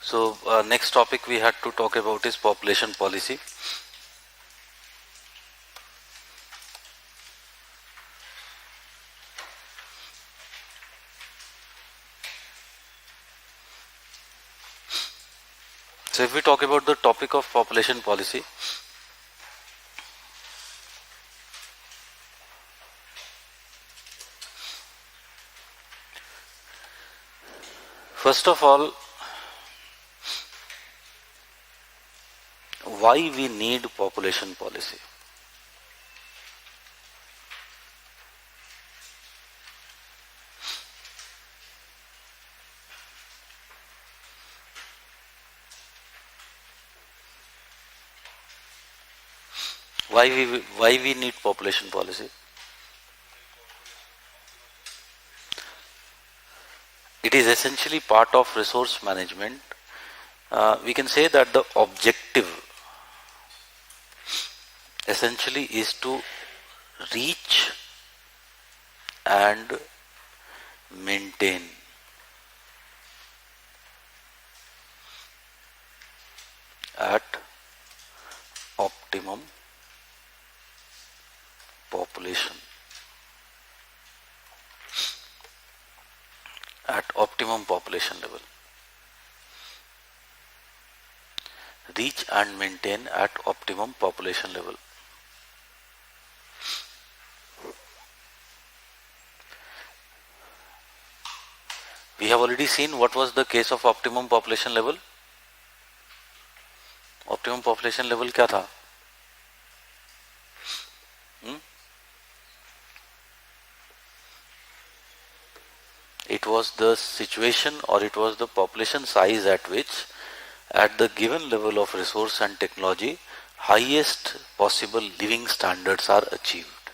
So next topic we had to talk about is population policy. So if we talk about the topic of population policy, first of all, why we need population policy? Why we need population policy? It is essentially part of resource management. We can say that the objective essentially is to reach and maintain at optimum population. At optimum population level. Reach and maintain at optimum population level. We have already seen what was the case of optimum population level. Optimum population level क्या था? It was the situation or it was the population size at which at the given level of resource and technology highest possible living standards are achieved.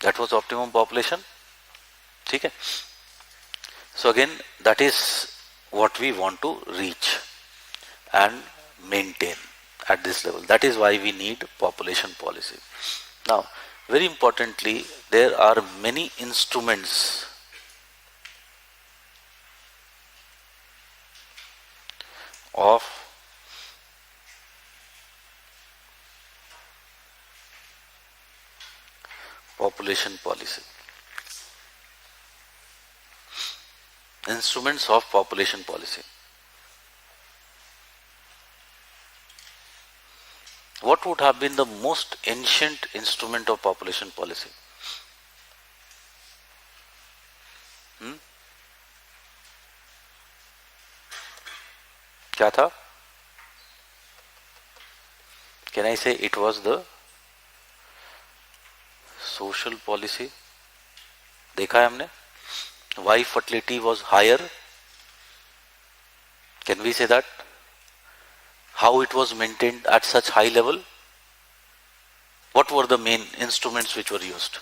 That was optimum population. ठीक है? So again, that is what we want to reach and maintain at this level. That is why we need population policy. Now, very importantly, there are many instruments of population policy. Instruments of population policy. What would have been the most ancient instrument of population policy? क्या था? Can I say it was the social policy? देखा है हमने? Why fertility was higher? Can we say that? How it was maintained at such high level? What were the main instruments which were used?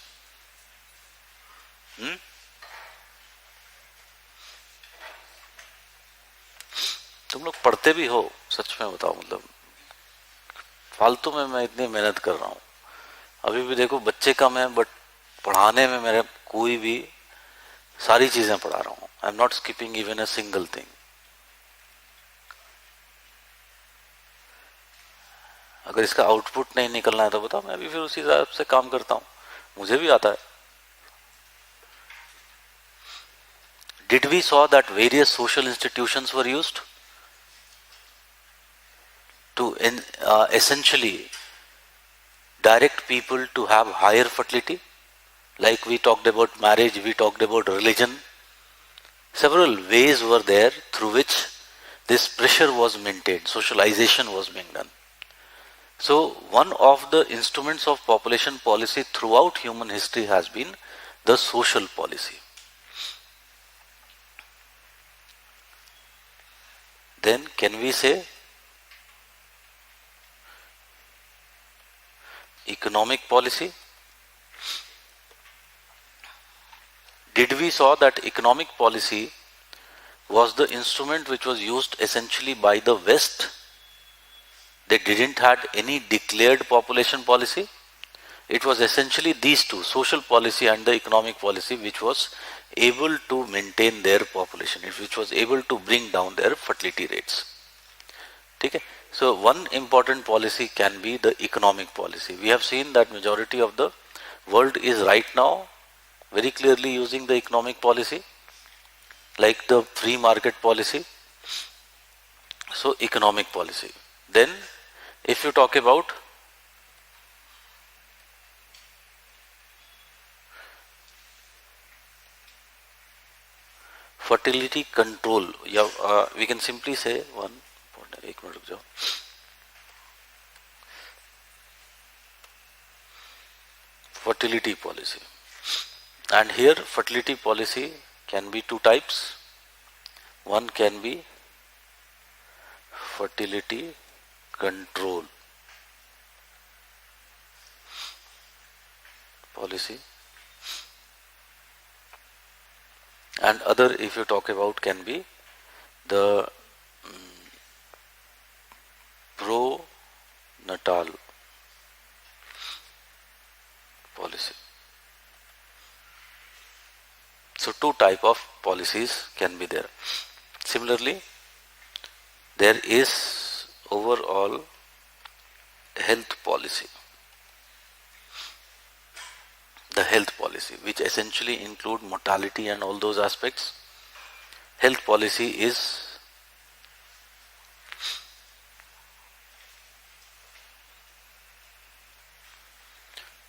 तुम लोग पढ़ते भी हो, सच में बताओ, मतलब फालतू में मैं इतनी मेहनत कर रहा हूँ, अभी भी देखो बच्चे कम है बट पढ़ाने में मेरे कोई भी सारी चीजें पढ़ा रहा हूँ. I am not skipping even a single thing. अगर इसका आउटपुट नहीं निकलना है तो बताओ, मैं भी फिर उसी हिसाब से काम करता हूँ, मुझे भी आता है. Did we saw that various social institutions were used to essentially direct people to have higher fertility? Like we talked about marriage, we talked about religion. Several ways were there through which this pressure was maintained, socialization was being done. So one of the instruments of population policy throughout human history has been the social policy. Then can we say economic policy? Did we saw that economic policy was the instrument which was used essentially by the West? They didn't had any declared population policy. It was essentially these two, social policy and the economic policy, which was able to maintain their population, which was able to bring down their fertility rates. Okay? So one important policy can be the economic policy. We have seen that majority of the world is right now very clearly using the economic policy, like the free market policy. So economic policy. Then if you talk about fertility control, we can simply say fertility policy. And here fertility policy can be two types. One can be fertility control policy, and other, if you talk about, can be the pro-natal policy. So two type of policies can be there. Similarly, there is overall health policy. The health policy, which essentially include mortality and all those aspects. Health policy is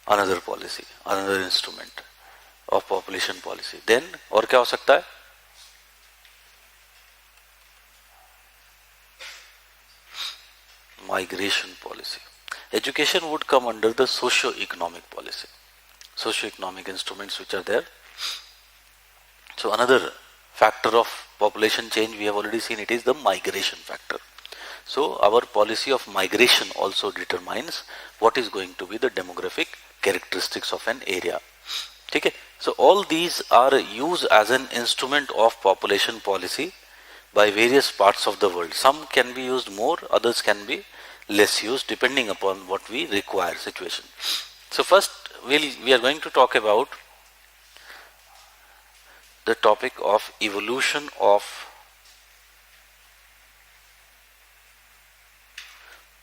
another policy, another instrument of population policy. Then और क्या हो सकता है? Migration policy. Education would come under the socio-economic policy. Socio-economic instruments which are there. So another factor of population change we have already seen, it is the migration factor. So our policy of migration also determines what is going to be the demographic characteristics of an area. Okay? So all these are used as an instrument of population policy by various parts of the world. Some can be used more, others can be less used depending upon what we require situation. So first we are going to talk about the topic of evolution of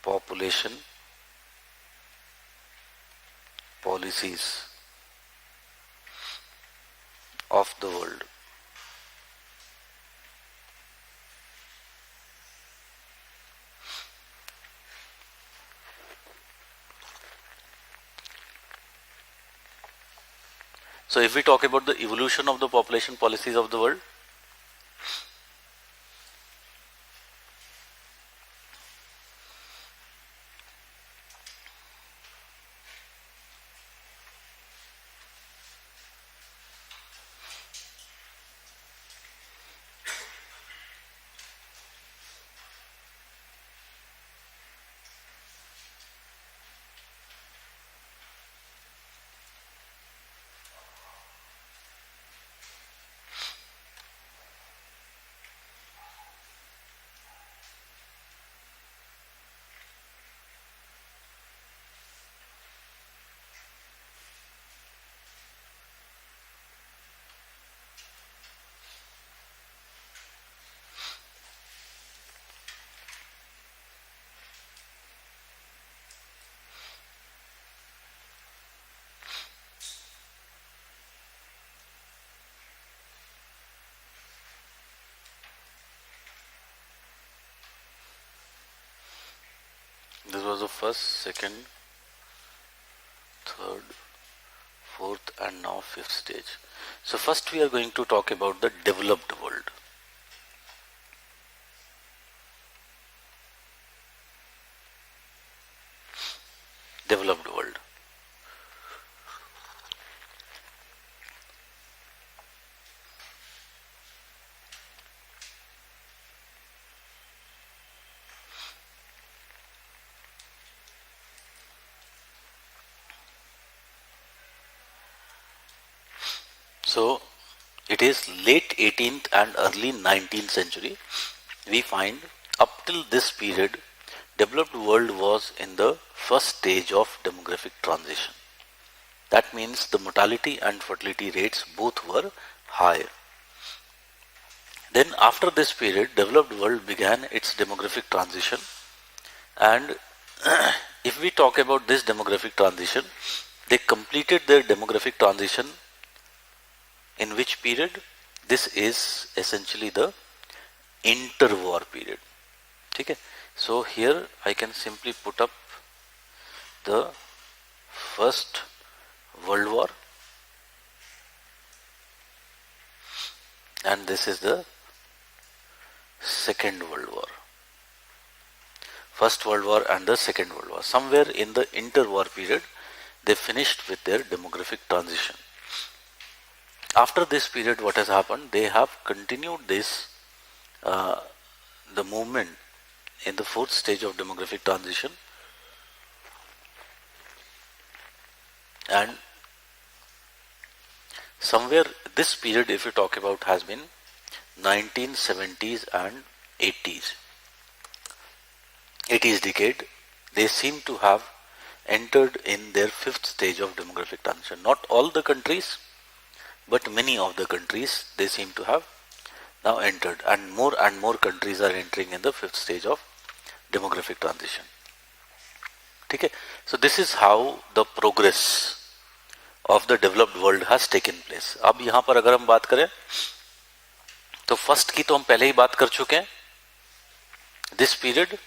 population policies of the world. So if we talk about the evolution of the population policies of the world, this was the first, second, third, fourth and now fifth stage. So first we are going to talk about the developed world. Developed world. So it is late 18th and early 19th century. We find up till this period, developed world was in the first stage of demographic transition. That means the mortality and fertility rates both were high. Then after this period, developed world began its demographic transition. And if we talk about this demographic transition, they completed their demographic transition in which period? This is essentially the interwar period. Okay? So here I can simply put up the First World War, and this is the Second World War. First World War and the Second World War. Somewhere in the interwar period, they finished with their demographic transition. After this period, what has happened? They have continued this, the movement in the fourth stage of demographic transition, and somewhere this period, if you talk about, has been 1970s and 80s. 80s decade, they seem to have entered in their fifth stage of demographic transition. Not all the countries, but many of the countries, they seem to have now entered, and more countries are entering in the fifth stage of demographic transition. Okay? So this is how the progress of the developed world has taken place. अब यहाँ पर अगर हम बात करें तो first की तो हम पहले ही बात कर चुके हैं. This period,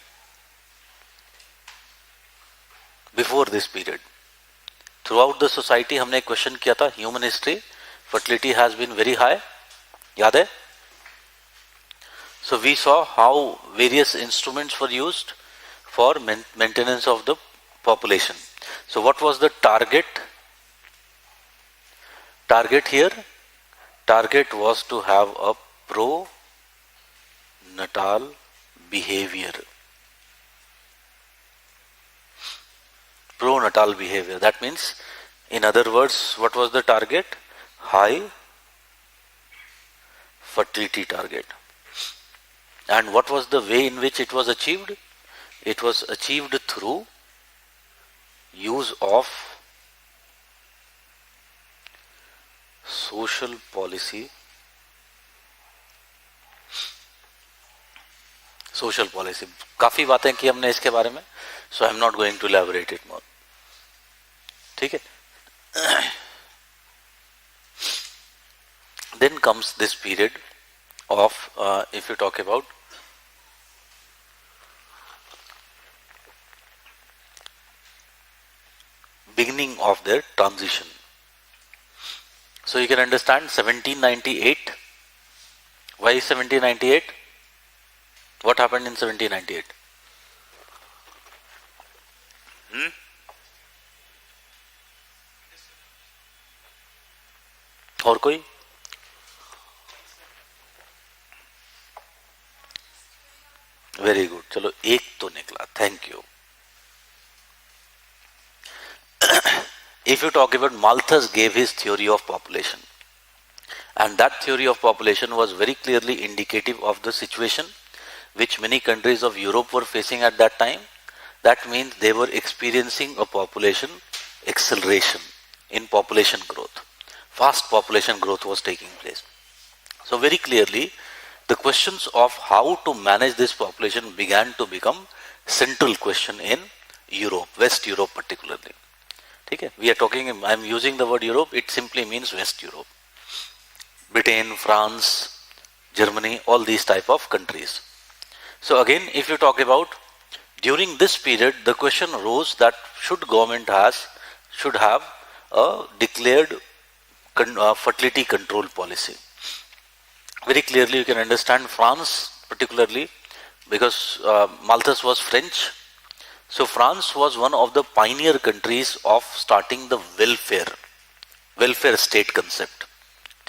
before this period, throughout the society हमने एक क्वेश्चन किया था, human history, fertility has been very high. याद है? So we saw how various instruments were used for maintenance of the population. So what was the target? Target here? Target was to have a pro-natal behavior. Pro-natal behavior. That means, in other words, what was the target? High fertility target. And what was the way in which it was achieved? It was achieved through use of social policy. Social policy. काफी बातें की हमने इसके बारे में. So I am not going to elaborate it more. ठीक है? Then comes this period of, if you talk about beginning of their transition. So you can understand 1798. Why 1798? What happened in 1798? और कोई? Very good. चलो एक तो निकला. Thank you. If you talk about, Malthus gave his theory of population, and that theory of population was very clearly indicative of the situation which many countries of Europe were facing at that time. That means they were experiencing a population acceleration in population growth. Fast population growth was taking place. So very clearly, the questions of how to manage this population began to become central question in Europe, West Europe particularly. Okay? We are talking, I am using the word Europe, it simply means West Europe. Britain, France, Germany, all these type of countries. So again, if you talk about, during this period, the question arose that should government should have a declared fertility control policy. Very clearly you can understand France particularly, because Malthus was French. So France was one of the pioneer countries of starting the welfare state concept.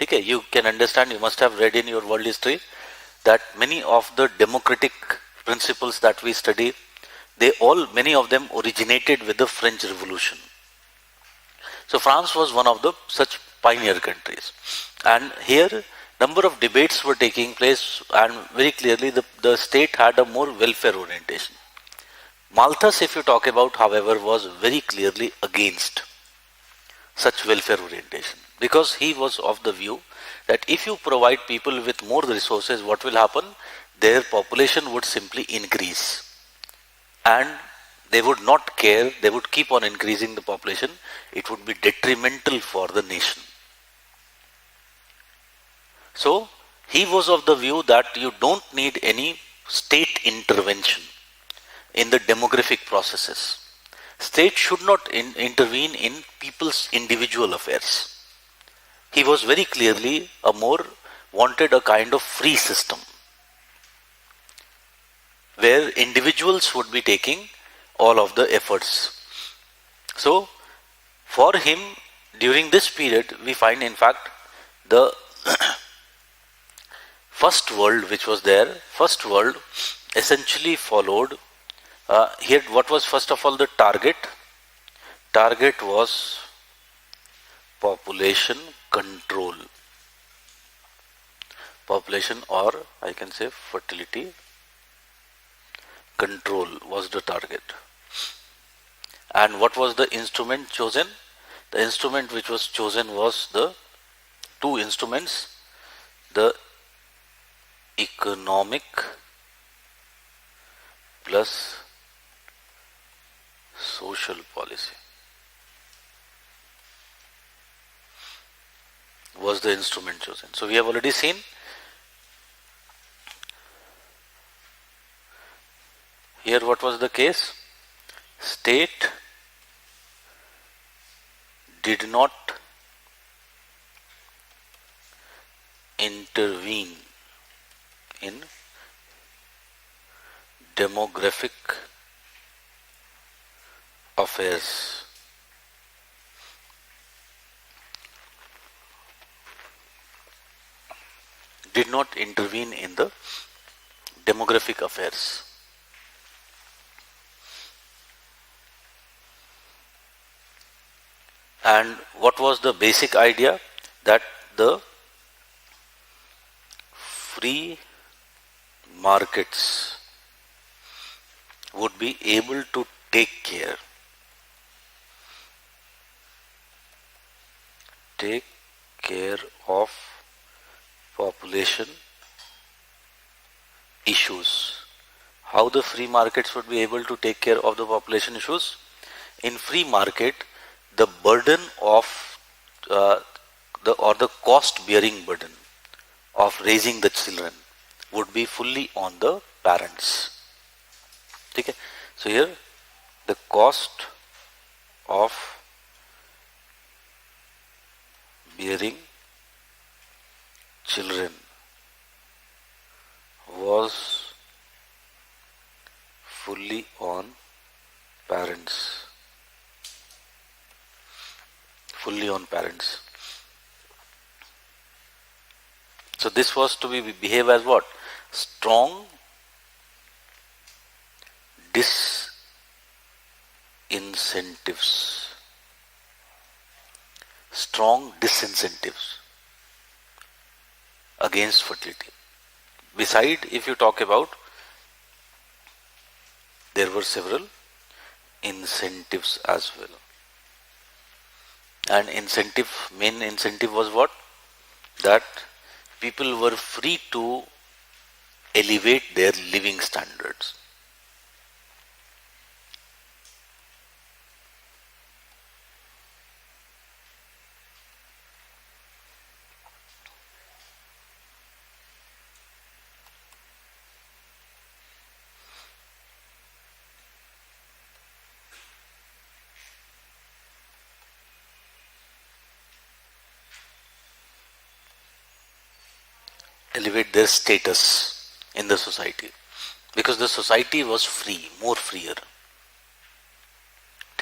Okay, you can understand, you must have read in your world history that many of the democratic principles that we study, many of them originated with the French Revolution. So France was one of the such pioneer countries. And here, number of debates were taking place, and very clearly the state had a more welfare orientation. Malthus, if you talk about, however, was very clearly against such welfare orientation, because he was of the view that if you provide people with more resources, what will happen? Their population would simply increase. And they would not care, they would keep on increasing the population. It would be detrimental for the nation. So, he was of the view that you don't need any state intervention in the demographic processes. State should not intervene in people's individual affairs. He was very clearly wanted a kind of free system where individuals would be taking all of the efforts. So, for him, during this period, we find in fact the first world which was there, first world essentially followed. Here, what was first of all the target? Target was population control. Population, or I can say fertility control was the target. And what was the instrument chosen? The instrument which was chosen was the two instruments, the economic plus social policy was the instrument chosen. So we have already seen here what was the case. State did not intervene in demographic affairs. Did not intervene in the demographic affairs. And what was the basic idea? That the free markets would be able to take care of population issues. How the free markets would be able to take care of the population issues? In free market, the burden of the cost-bearing burden of raising the children would be fully on the parents. Okay? So here, the cost of bearing children was fully on parents. Fully on parents. So this was to be behave as what? Strong disincentives. Strong disincentives against fertility. Beside, if you talk about, there were several incentives as well. And main incentive was what? That people were free to elevate their living standards. Elevate their status in the society, because the society was free, more freer.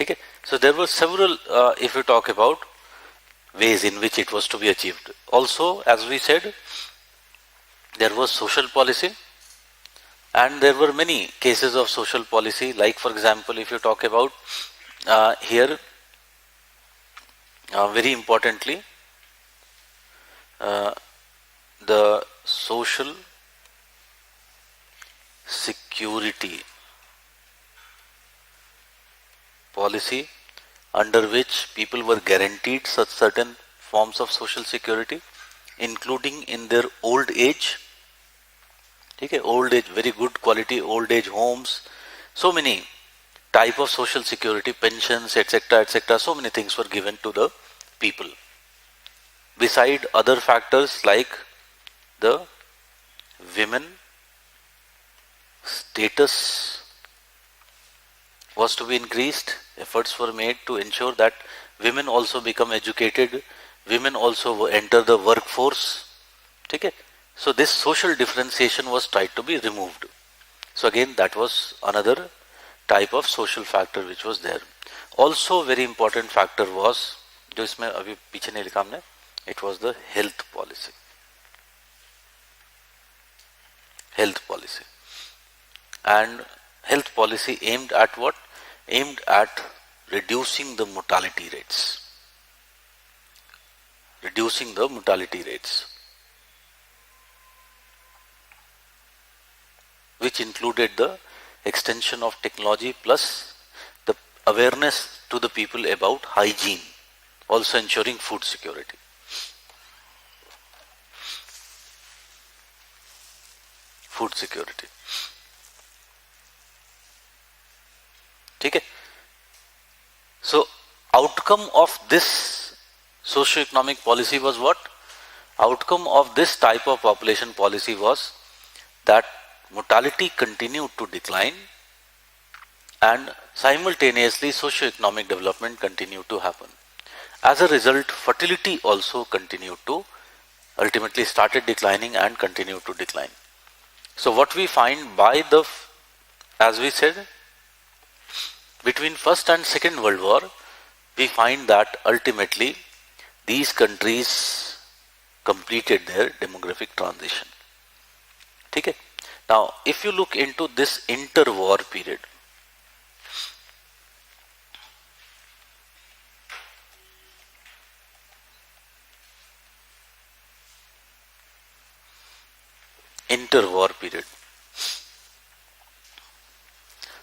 Okay? So there were several, if you talk about ways in which it was to be achieved. Also, as we said, there was social policy, and there were many cases of social policy. Like, for example, if you talk about here, very importantly, the social security policy, under which people were guaranteed such certain forms of social security, including in their old age. Okay, old age, very good quality old age homes, so many type of social security, pensions, etc., etc. So many things were given to the people. Beside other factors like the women status was to be increased, efforts were made to ensure that women also become educated, women also enter the workforce. Okay? So this social differentiation was tried to be removed. So again, that was another type of social factor which was there. Also very important factor was, जो इसमें अभी पीछे नहीं लिखा हमने, it was the health policy. Health policy. And health policy aimed at what? Aimed at reducing the mortality rates. Reducing the mortality rates, which included the extension of technology plus the awareness to the people about hygiene, also ensuring food security. Food security. Okay? So, outcome of this socio-economic policy was what? Outcome of this type of population policy was that mortality continued to decline and simultaneously socio-economic development continued to happen. As a result, fertility also continued to, ultimately started declining and continued to decline. So what we find by the, as we said, between First and Second World War, we find that ultimately these countries completed their demographic transition. Okay? Now, if you look into this interwar period,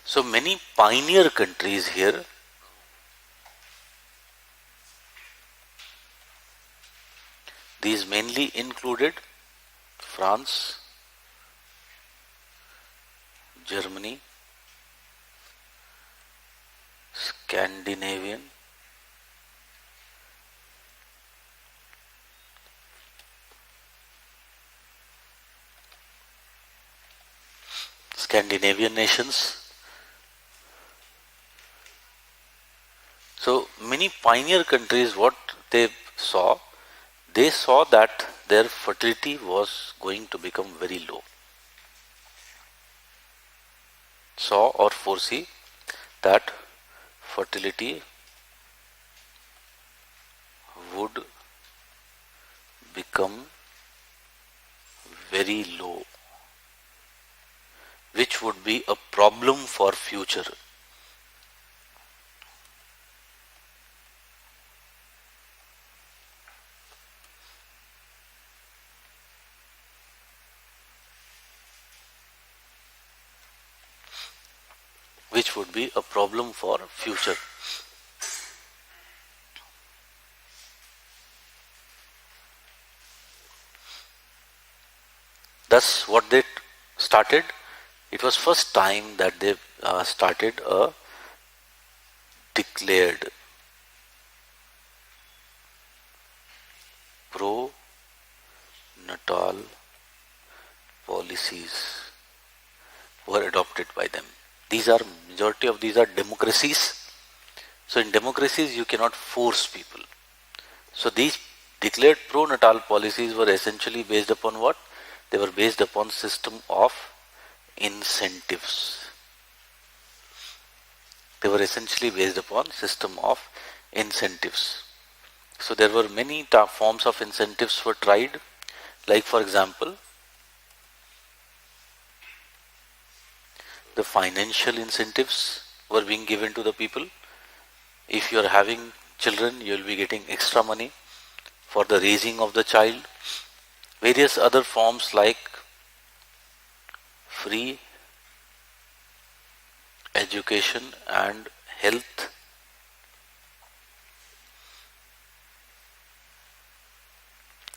so many pioneer countries here these mainly included France, Germany, Scandinavian, nations. So many pioneer countries, what they saw that their fertility was going to become very low. Saw or foresee that fertility would become very low, which would be a problem for future. Which would be a problem for future. Thus, what they started, it was first time that they started a declared pro-natal policies were adopted by them. Majority of these are democracies. So in democracies, you cannot force people. So these declared pro-natal policies were essentially based upon what? They were based upon system of incentives. They were essentially based upon system of incentives. So there were many forms of incentives were tried. Like for example, the financial incentives were being given to the people. If you are having children, you will be getting extra money for the raising of the child. Various other forms like free education and health,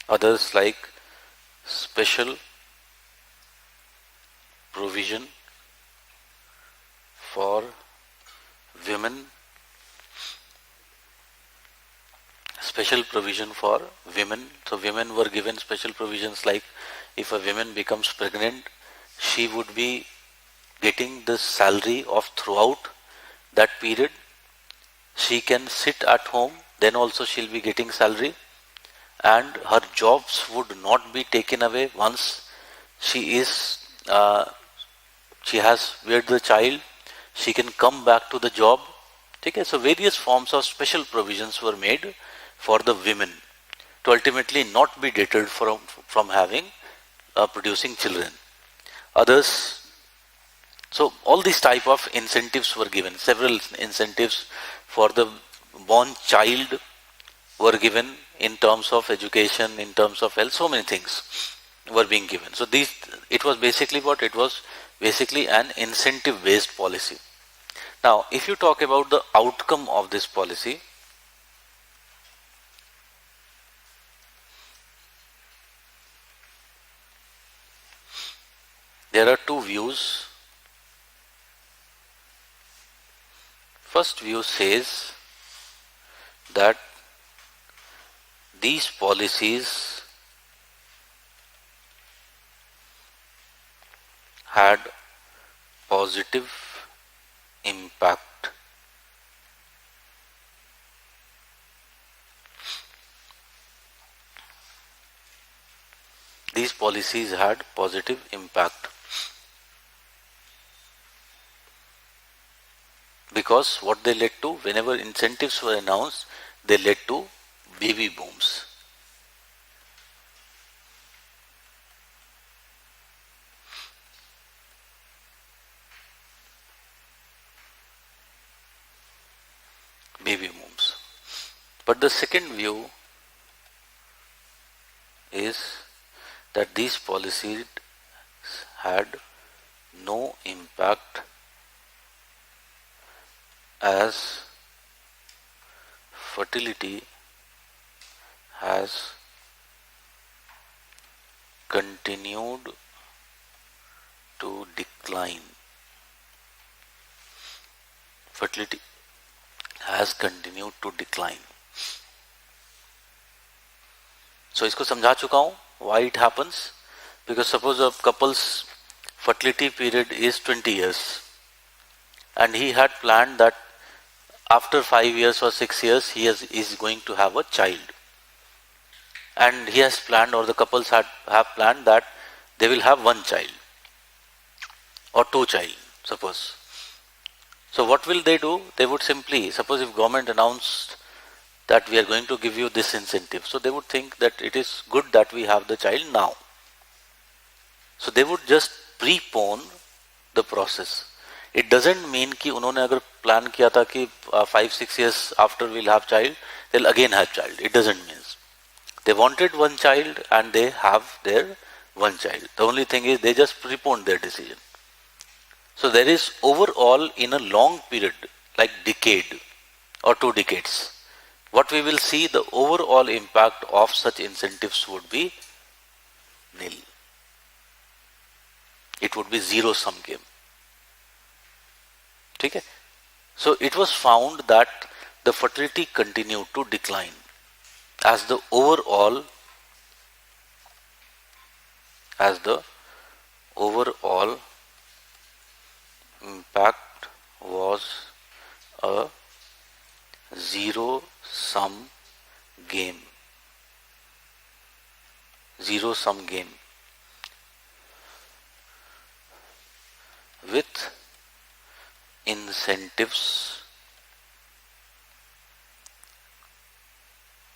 Others like special provision for women, special provision for women. So women were given special provisions like if a woman becomes pregnant, she would be getting the salary of throughout that period. She can sit at home, then also she'll be getting salary, and her jobs would not be taken away once she is she has reared the child. She can come back to the job. Okay, so various forms of special provisions were made for the women to ultimately not be deterred from having producing children. Others, so all these type of incentives were given. Several incentives for the born child were given in terms of education, in terms of health, so many things were being given. So these, it was basically what? It was basically an incentive based policy. Now, if you talk about the outcome of this policy, there are two views. First view says that these policies had positive impact. These policies had positive impact because what they led to, whenever incentives were announced, they led to baby booms. Baby booms. But the second view is that these policies had no impact as fertility has continued to decline. Fertility has continued to decline. So इसको समझा चुका हूँ why it happens. Because suppose a couple's fertility period is 20 years and he had planned that after 5 years or 6 years he is going to have a child, and he has planned, or the couples have planned that they will have one child or two child, suppose. So what will they do? They would simply, suppose if government announced that we are going to give you this incentive, so they would think that it is good that we have the child now. So they would just prepone the process. It doesn't mean कि उन्होंने अगर plan किया था कि 5-6 years after we'll have child, they'll again have child. It doesn't mean. They wanted one child and they have their one child. The only thing is they just preponed their decision. So there is overall, in a long period, like decade or 2 decades, what we will see, the overall impact of such incentives would be nil. It would be zero sum game. Okay? So it was found that the fertility continued to decline as the overall impact was a zero sum game. Zero sum game with incentives,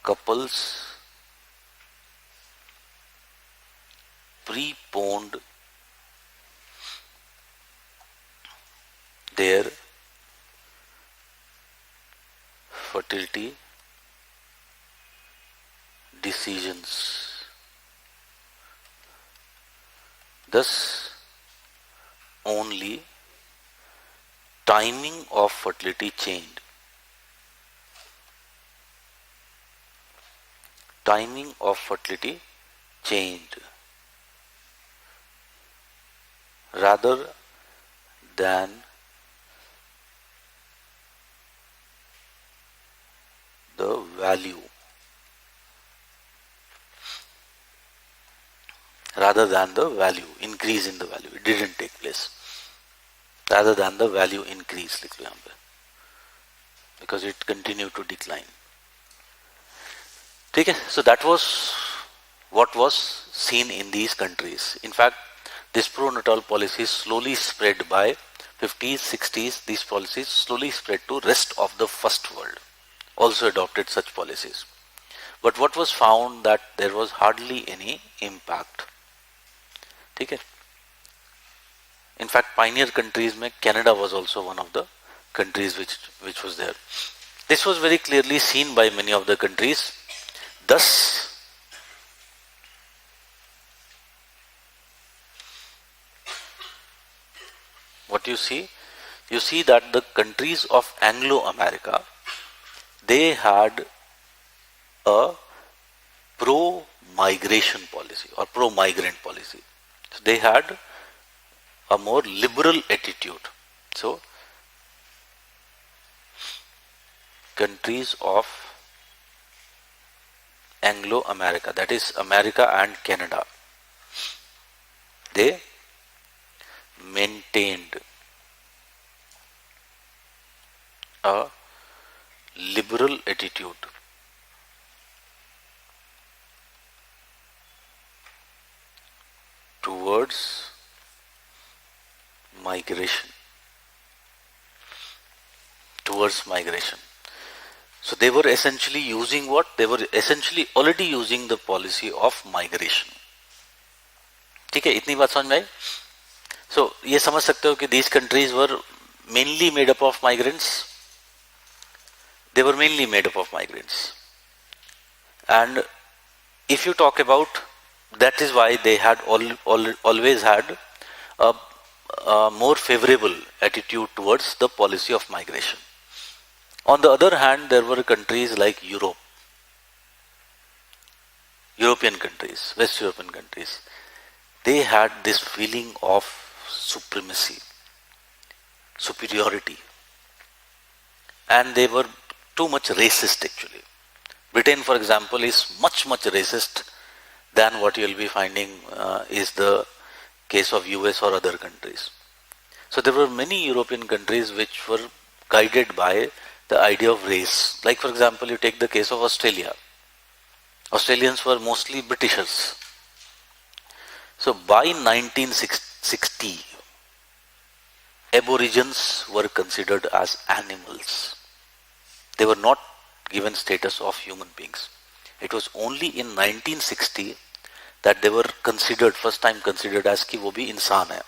couples preponed their fertility decisions. Thus, only timing of fertility changed. timing of fertility changed rather than the value. Rather than the value, increase in the value. It didn't take place. Rather than the value increase, लिख लो यहाँ पे, because it continued to decline. ठीक है, so that was what was seen in these countries. In fact, this pro-natal policy slowly spread by 50s, 60s. These policies slowly spread to rest of the first world. Also adopted such policies. But what was found that there was hardly any impact. ठीक है. In fact, pioneer countries में Canada was also one of the countries which was there. This was very clearly seen by many of the countries. Thus, what you see that the countries of Anglo-America, they had a pro-migration policy or pro-migrant policy. So they had a more liberal attitude. So, countries of Anglo-America, that is America and Canada, they maintained a liberal attitude towards migration. So they were essentially using what? They were essentially already using the policy of migration. ठीक है, इतनी बात समझ में आई? So ये समझ सकते हो कि these countries were mainly made up of migrants. They were mainly made up of migrants. And if you talk about, that is why they had always had a more favorable attitude towards the policy of migration. On the other hand, there were countries like Europe, European countries, West European countries. They had this feeling of supremacy, superiority, and they were too much racist actually. Britain, for example, is much racist than what you will be finding is the case of US or other countries. So there were many European countries which were guided by the idea of race. Like for example, you take the case of Australia. Australians were mostly Britishers. So by 1960, Aborigines were considered as animals. They were not given status of human beings. It was only in 1960 that they were considered, first time considered as कि वो भी इंसान है.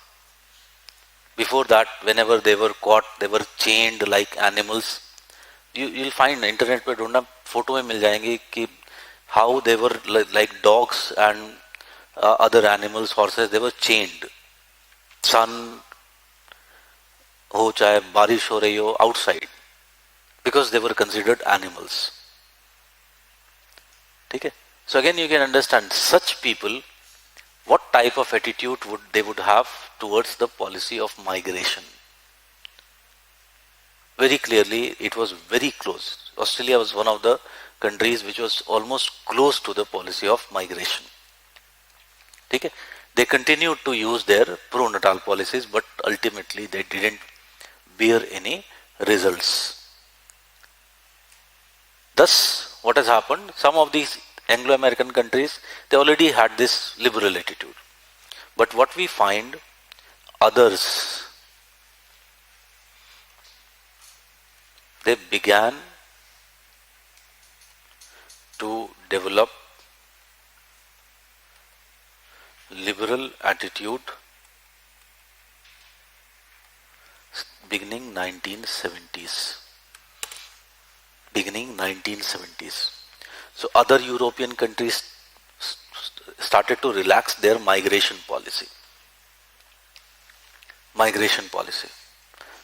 Before that, whenever they were caught, they were chained like animals. You'll find internet पे ढूंढना photo में मिल जाएंगे कि how they were like dogs and other animals, horses, they were chained. Sun हो चाहे बारिश हो रही हो, outside, because they were considered animals. ठीक है? So again you can understand such people, what type of attitude they would have towards the policy of migration. Very clearly, it was very close. Australia was one of the countries which was almost close to the policy of migration. Okay? They continued to use their pro-natal policies, but ultimately they didn't bear any results. Thus, what has happened? Some of these Anglo-American countries, they already had this liberal attitude. But what we find, others, they began to develop liberal attitude beginning 1970s. So other European countries started to relax their migration policy.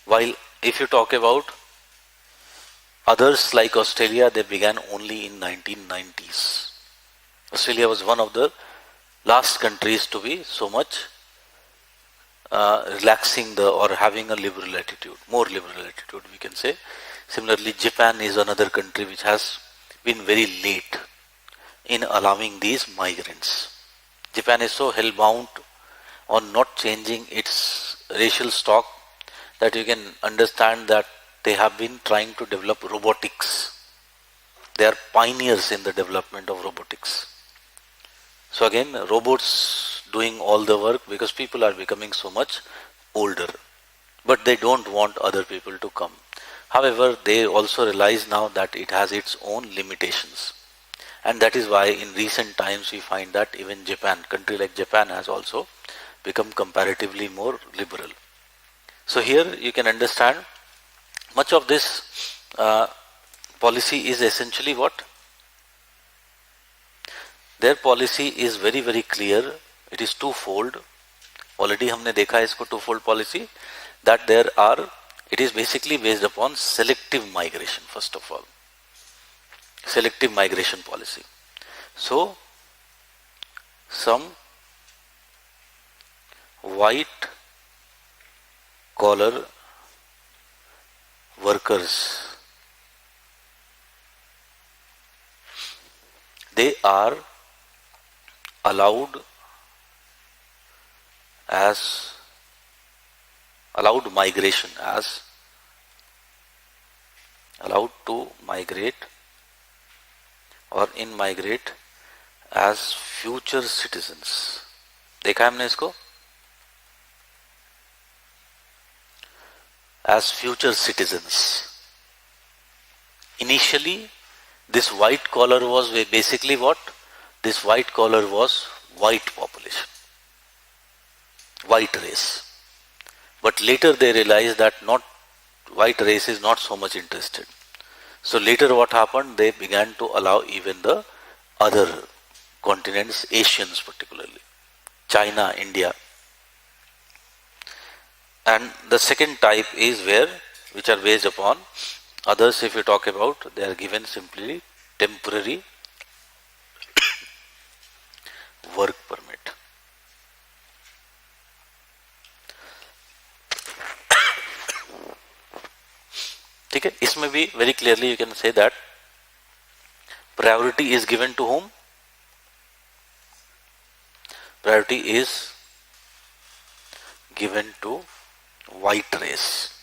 While if you talk about others like Australia, they began only in 1990s. Australia was one of the last countries to be so much relaxing the or having a liberal attitude, more liberal attitude, we can say. Similarly, Japan is another country which has been very late in allowing these migrants. Japan is so hell-bound on not changing its racial stock that you can understand that they have been trying to develop robotics. They are pioneers in the development of robotics. So again, robots doing all the work because people are becoming so much older, but they don't want other people to come. However, they also realize now that it has its own limitations. And that is why in recent times we find that even Japan, country like Japan, has also become comparatively more liberal. So here you can understand much of this policy is essentially what? Their policy is very very clear. It is twofold. Already हमने देखा है इसको twofold policy, that there are, it is basically based upon selective migration first of all. Selective migration policy. So some white collar workers, they are allowed migration as allowed to migrate or in migrate as future citizens. देखा है हमने इसको? As future citizens. Initially, this white collar was basically what? This white collar was white population, white race. But later they realized that not white race is not so much interested. So later what happened? They began to allow even the other continents, Asians particularly, China, India. And the second type is where, which are based upon others, if you talk about, they are given simply temporary work permit. ठीक है, इसमें भी very clearly you can say that priority is given to whom? Priority is given to white race.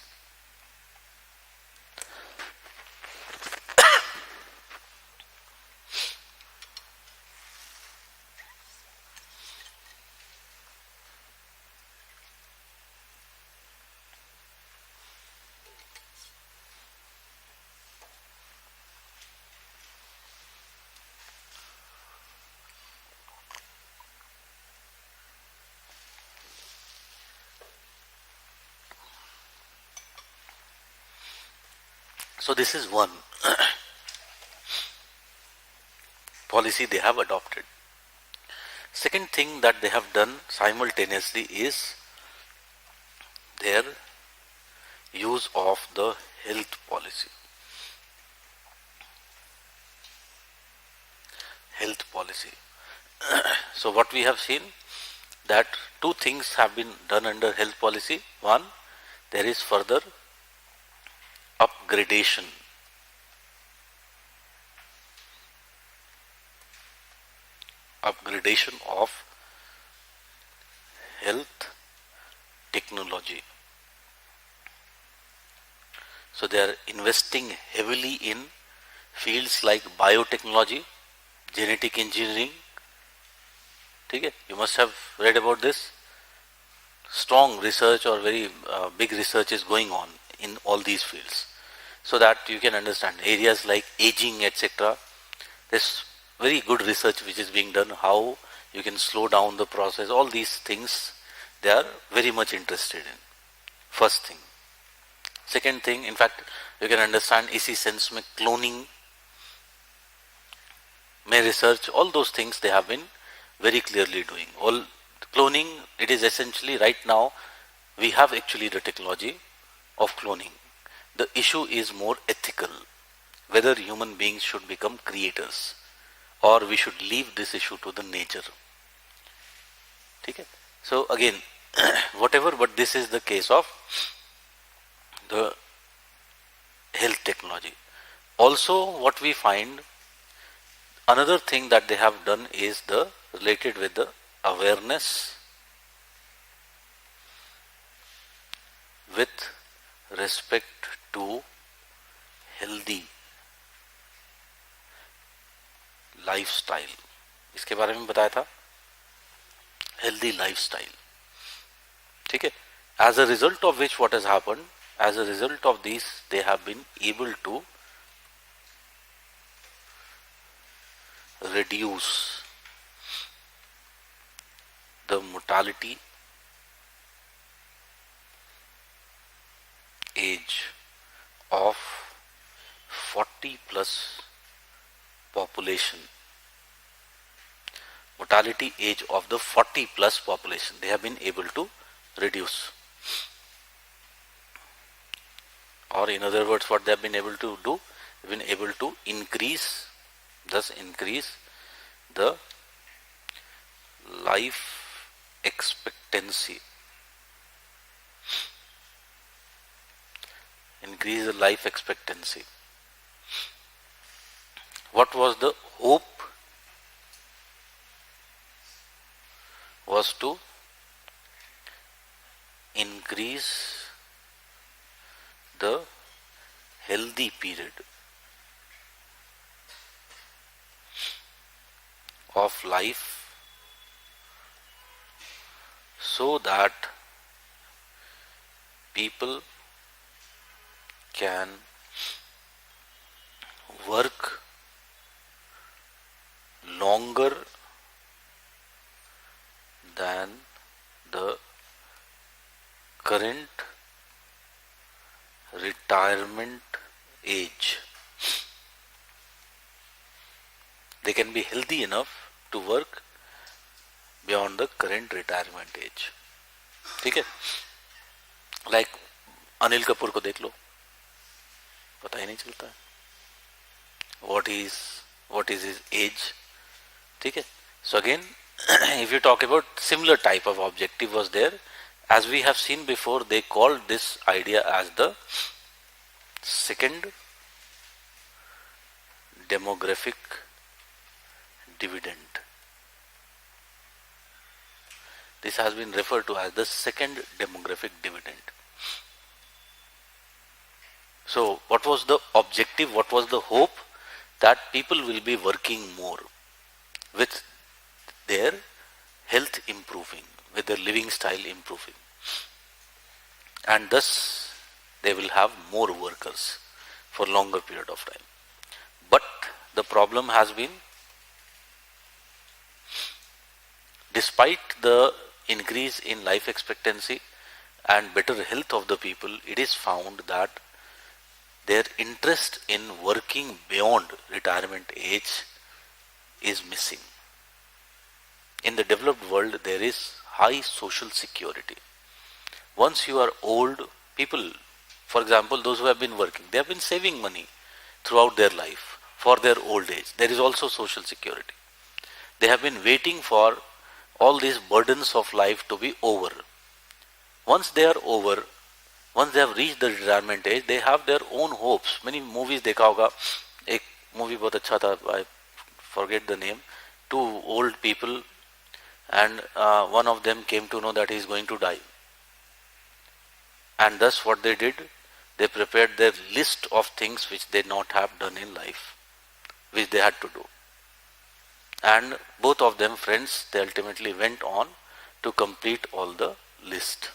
So this is one policy they have adopted. Second thing that they have done simultaneously is their use of the health policy. Health policy. So what we have seen, that two things have been done under health policy. One, there is further upgradation of health technology. So they are investing heavily in fields like biotechnology, genetic engineering. Okay? You must have read about this. Strong research or very big research is going on in all these fields, so that you can understand areas like aging, etc. There's very good research which is being done, how you can slow down the process. All these things they are very much interested in. First thing. Second thing, in fact, you can understand इसी sense में cloning में research, all those things they have been very clearly doing. All cloning, it is essentially right now we have actually the technology of cloning. The issue is more ethical, whether human beings should become creators or we should leave this issue to the nature. Okay? So again, whatever, but this is the case of the health technology. Also, what we find, another thing that they have done is the related with the awareness with respect to healthy lifestyle, इसके बारे में बताया था, healthy lifestyle. ठीक है. As a result of which what has happened, as a result of this they have been able to reduce the mortality age of 40 plus population, mortality age of the 40 plus population they have been able to reduce. Or in other words, what they have been able to do, they've been able to increase, thus increase the life expectancy. Increase the life expectancy. What was the hope? Was to increase the healthy period of life so that people can work longer than the current retirement age. They can be healthy enough to work beyond the current retirement age. ठीक है. Like Anil Kapoor को देख लो, पता ही नहीं चलता है what is his age. ठीक है. So again, if you talk about similar type of objective was there, as we have seen before, they called this idea as the second demographic dividend. This has been referred to as the second demographic dividend. So what was the objective, what was the hope? That people will be working more with their health improving, with their living style improving, and thus they will have more workers for longer period of time. But the problem has been, despite the increase in life expectancy and better health of the people, it is found that their interest in working beyond retirement age is missing. In the developed world, there is high social security. Once you are old, people, for example, those who have been working, they have been saving money throughout their life for their old age. There is also social security. They have been waiting for all these burdens of life to be over. Once they are over, once they have reached the retirement age, they have their own hopes. Many movies देखा होगा, एक movie बहुत अच्छा था, I forget the name, two old people and one of them came to know that he is going to die. And thus what they did, they prepared their list of things which they not have done in life, which they had to do. And both of them friends, they ultimately went on to complete all the list.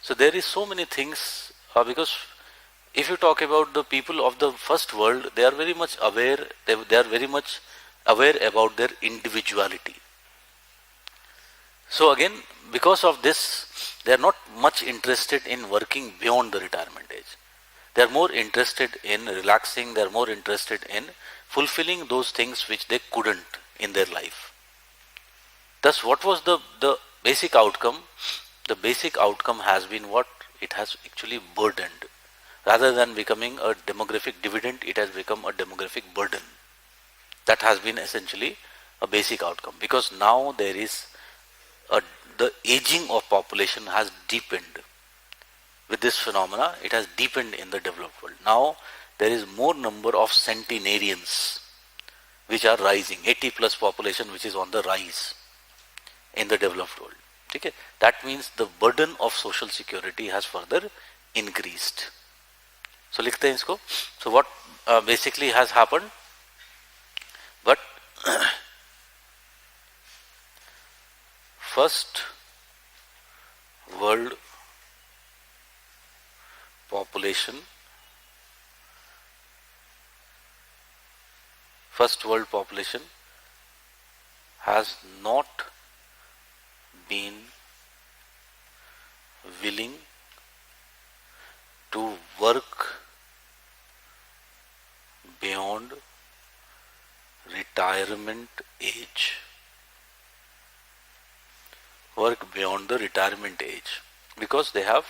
So there is so many things, because if you talk about the people of the first world, they are very much aware, they are very much aware about their individuality. So again, because of this, they are not much interested in working beyond the retirement age. They are more interested in relaxing, they are more interested in fulfilling those things which they couldn't in their life. Thus, what was the basic outcome? The basic outcome has been what? It has actually burdened. Rather than becoming a demographic dividend, it has become a demographic burden. That has been essentially a basic outcome, because now there is the aging of population has deepened. With this phenomena, it has deepened in the developed world. Now there is more number of centenarians which are rising, 80 plus population which is on the rise in the developed world. Okay? That means the burden of social security has further increased. So लिखते हैं इसको. So what basically has happened, but first world population has not been willing to work beyond retirement age. Work beyond the retirement age because they have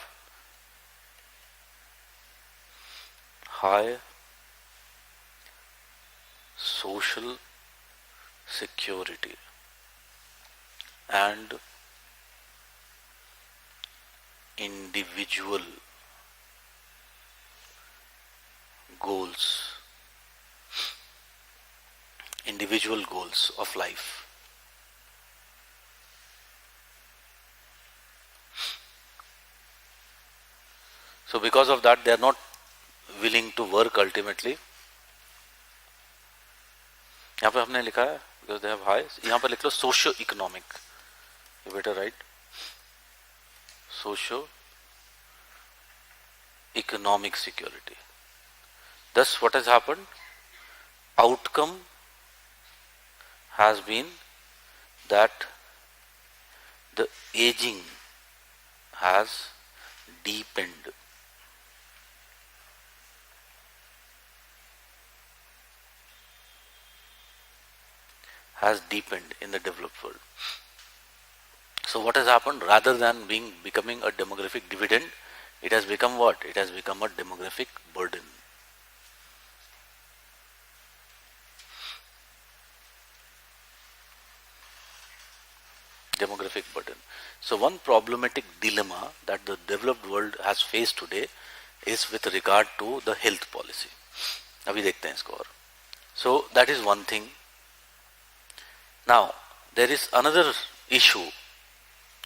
high social security and individual goals of life. So because of that, they are not willing to work ultimately. यहाँ पे हमने लिखा है because they have high. यहाँ पे लिख लो socio economic. You better write socio economic security. Thus, what has happened? Outcome has been that the aging has deepened. Has deepened in the developed world. So what has happened? Rather than becoming a demographic dividend, it has become what? It has become a demographic burden. Demographic burden. So one problematic dilemma that the developed world has faced today is with regard to the health policy. अभी देखते हैं इसको और. So that is one thing. Now there is another issue.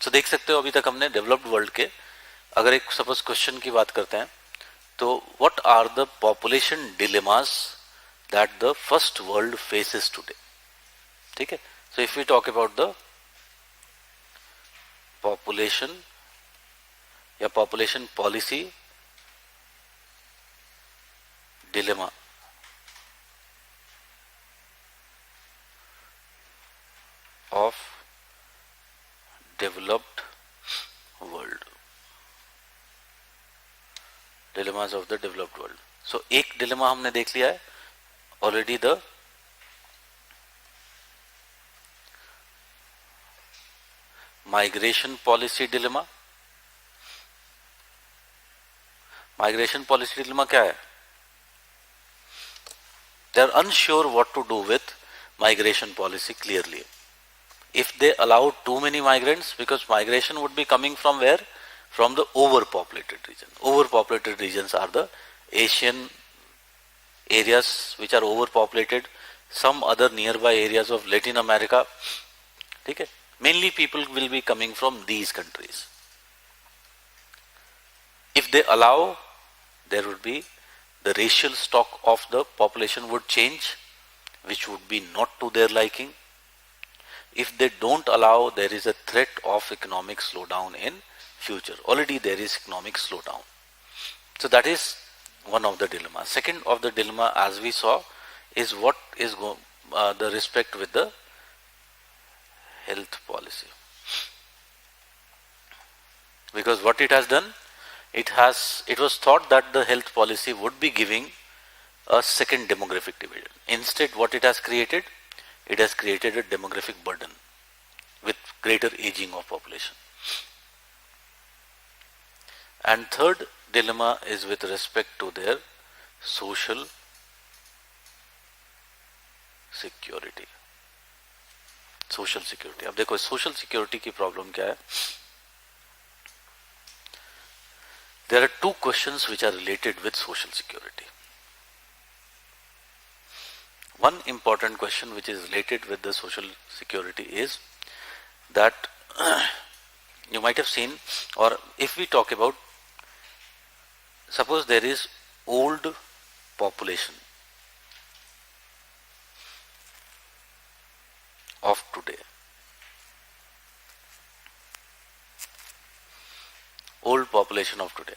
So देख सकते हो अभी तक हमने डेवलप्ड वर्ल्ड के अगर एक सपोज क्वेश्चन की बात करते हैं तो what are the population dilemmas that the first world faces today. ठीक है. So if we talk about the population या population policy dilemma of developed world. Dilemmas of the developed world. So एक dilemma हमने देख लिया है already, the migration policy dilemma. Migration policy dilemma क्या है? They are unsure what to do with migration policy clearly. If they allow too many migrants, because migration would be coming from where? From the overpopulated region. Overpopulated regions are the Asian areas which are overpopulated, some other nearby areas of Latin America. Okay? Mainly people will be coming from these countries. If they allow, there would be the racial stock of the population would change, which would be not to their liking. If they don't allow, there is a threat of economic slowdown in future. Already there is economic slowdown. So that is one of the dilemmas. Second of the dilemma, as we saw, is what is the respect with the health policy. Because what it has done, it was thought that the health policy would be giving a second demographic division. Instead, what it has created a demographic burden with greater aging of population. And third dilemma is with respect to their social security, social security. अब देखो social security की problem क्या है। There are two questions which are related with social security. One important question which is related with the social security is that you might have seen, or if we talk about, suppose there is old population of today, old population of today.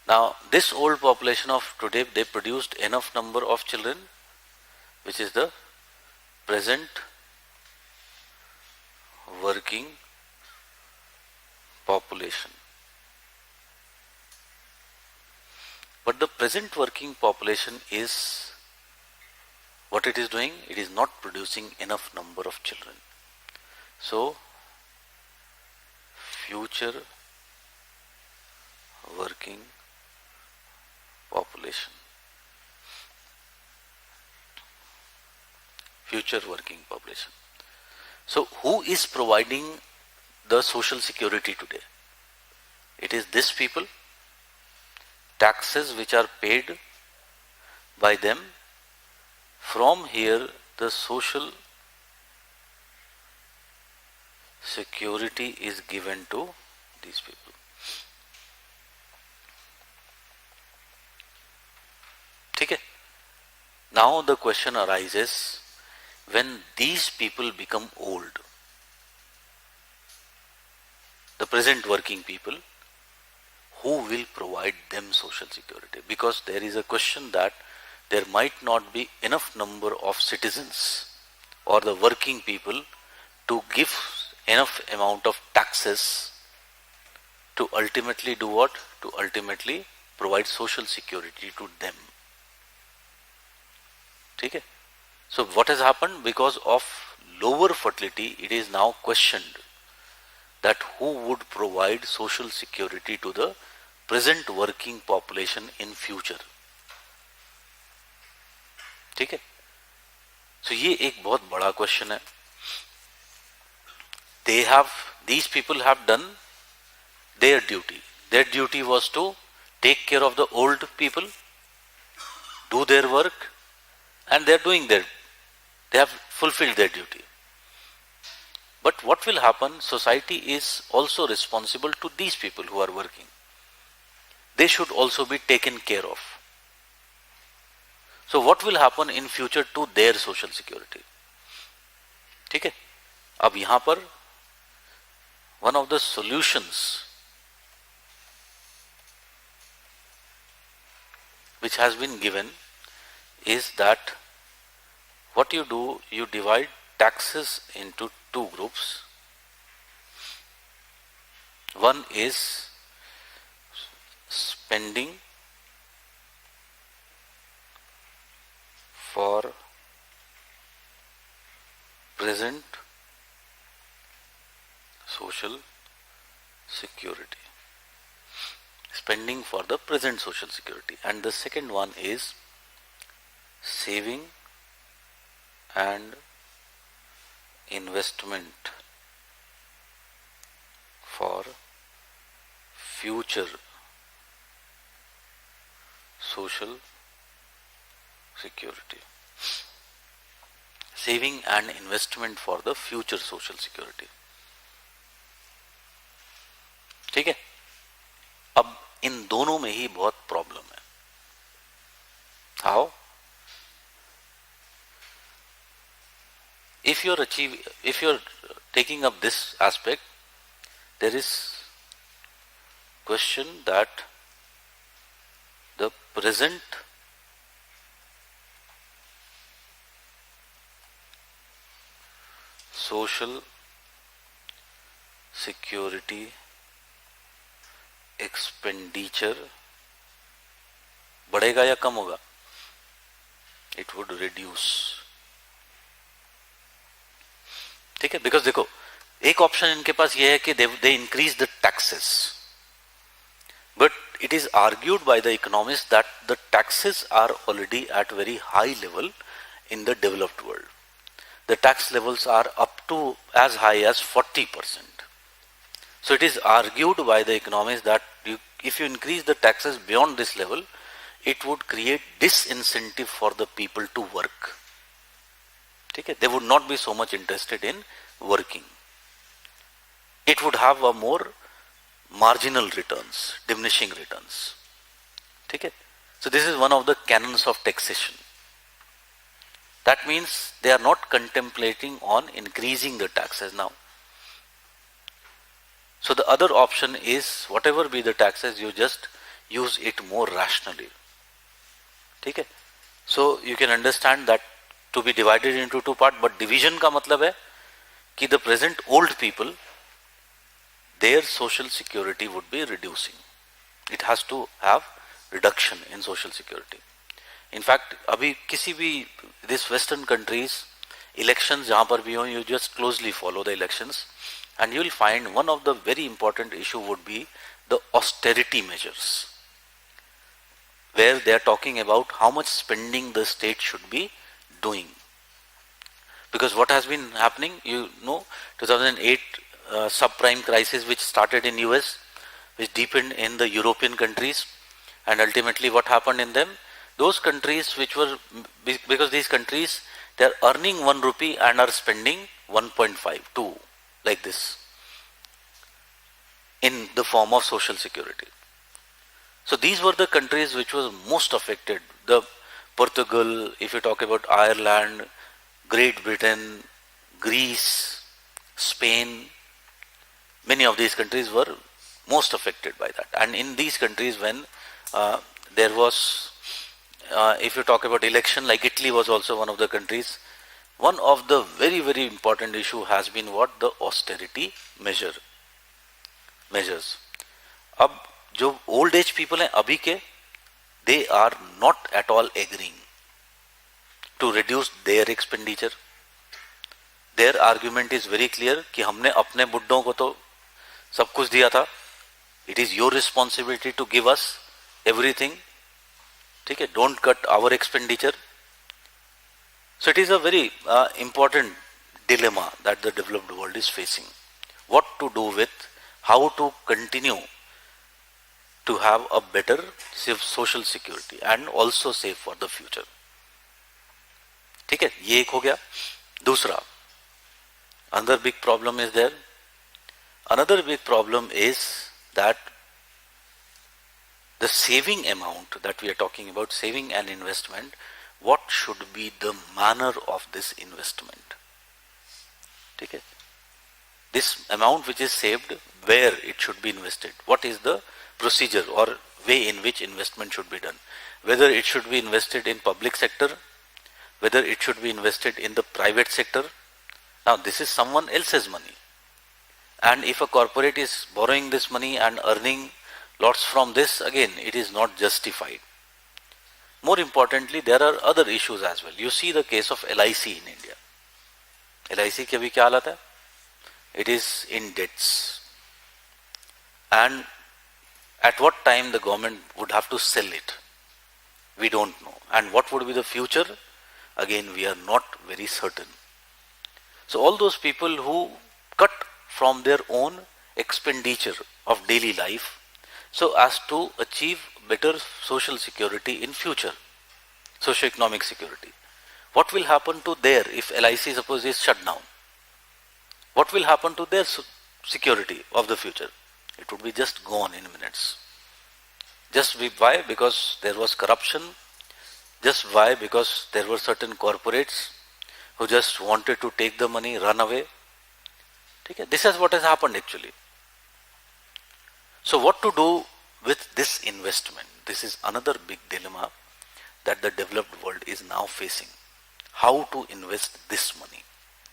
Now this old population of today, they produced enough number of children, which is the present working population. But the present working population is, what it is doing? It is not producing enough number of children. So future working population, future working population. So who is providing the social security today? It is this people, taxes which are paid by them. From here the social security is given to these people. ठीक है? Now the question arises, when these people become old, the present working people, who will provide them social security? Because there is a question that there might not be enough number of citizens or the working people to give enough amount of taxes to ultimately do what? To ultimately provide social security to them. ठीक है? So what has happened? Because of lower fertility, it is now questioned that who would provide social security to the present working population in future. ठीक है? So ये एक बहुत बड़ा question है. These people have done their duty. Their duty was to take care of the old people, do their work, and they have fulfilled their duty. But what will happen? Society is also responsible to these people who are working. They should also be taken care of. So what will happen in future to their social security? ठीक है? अब यहाँ पर one of the solutions which has been given is that what you do, you divide taxes into two groups. One is spending for present social security. Spending for the present social security. And the second one is saving and investment for future social security. Saving and investment for the future social security. ठीक है? अब इन दोनों में ही बहुत problem है. How? If you're taking up this aspect, there is question that the present social security expenditure बढ़ेगा या कम होगा? It would reduce. ठीक है? बिकॉज देखो, एक ऑप्शन इनके पास ये है कि they increase the taxes, but it is argued by the economist that the taxes are already at very high level in the developed world. The tax levels are up to as high as 40%. So it is argued by the economists that if you increase the taxes beyond this level, it would create disincentive for the people to work. Okay? They would not be so much interested in working. It would have a more marginal returns, diminishing returns. Okay? So this is one of the canons of taxation. That means they are not contemplating on increasing the taxes now. So the other option is whatever be the taxes, you just use it more rationally. Okay? So you can understand that to be divided into two parts, but division का मतलब है कि the present old people, their social security would be reducing. It has to have reduction in social security. In fact, अभी किसी भी this Western countries, elections जहाँ पर भी हो, you just closely follow the elections, and you will find one of the very important issue would be the austerity measures, where they are talking about how much spending the state should be doing. Because what has been happening, 2008 subprime crisis which started in US, which deepened in the European countries, and ultimately what happened in them, those countries which were, because these countries, they are earning 1 rupee and are spending 1.5, 2, like this, in the form of social security. So these were the countries which were most affected. The Portugal, if you talk about Ireland, Great Britain, Greece, Spain, many of these countries were most affected by that. And in these countries when there was, if you talk about election, like Italy was also one of the countries, one of the very, very important issue has been what? The austerity measures. अब जो old age people हैं अभी के, they are not at all agreeing to reduce their expenditure. Their argument is very clear कि हमने अपने बुड्ढों को तो सब कुछ दिया था. It is your responsibility to give us everything. ठीक है? Don't cut our expenditure. So it is a very important dilemma that the developed world is facing. What to do with, how to continue to have a better social security and also save for the future. ठीक है? ये एक हो गया. दूसरा, another big problem is there. Another big problem is that the saving amount that we are talking about, saving and investment, what should be the manner of this investment? ठीक है? This amount which is saved, where it should be invested? What is the procedure or way in which investment should be done? Whether it should be invested in public sector, whether it should be invested in the private sector. Now this is someone else's money. And if a corporate is borrowing this money and earning lots from this, again, it is not justified. More importantly, there are other issues as well. You see the case of LIC in India. LIC की अभी क्या हालत है? It is in debts. And at what time the government would have to sell it? We don't know. And what would be the future? Again, we are not very certain. So all those people who cut from their own expenditure of daily life so as to achieve better social security in future, socio-economic security. What will happen to their, if LIC suppose is shut down, what will happen to their security of the future? It would be just gone in minutes. Just why? Because there was corruption. Just why? Because there were certain corporates who just wanted to take the money, run away. Okay? This is what has happened actually. So what to do with this investment? This is another big dilemma that the developed world is now facing. How to invest this money?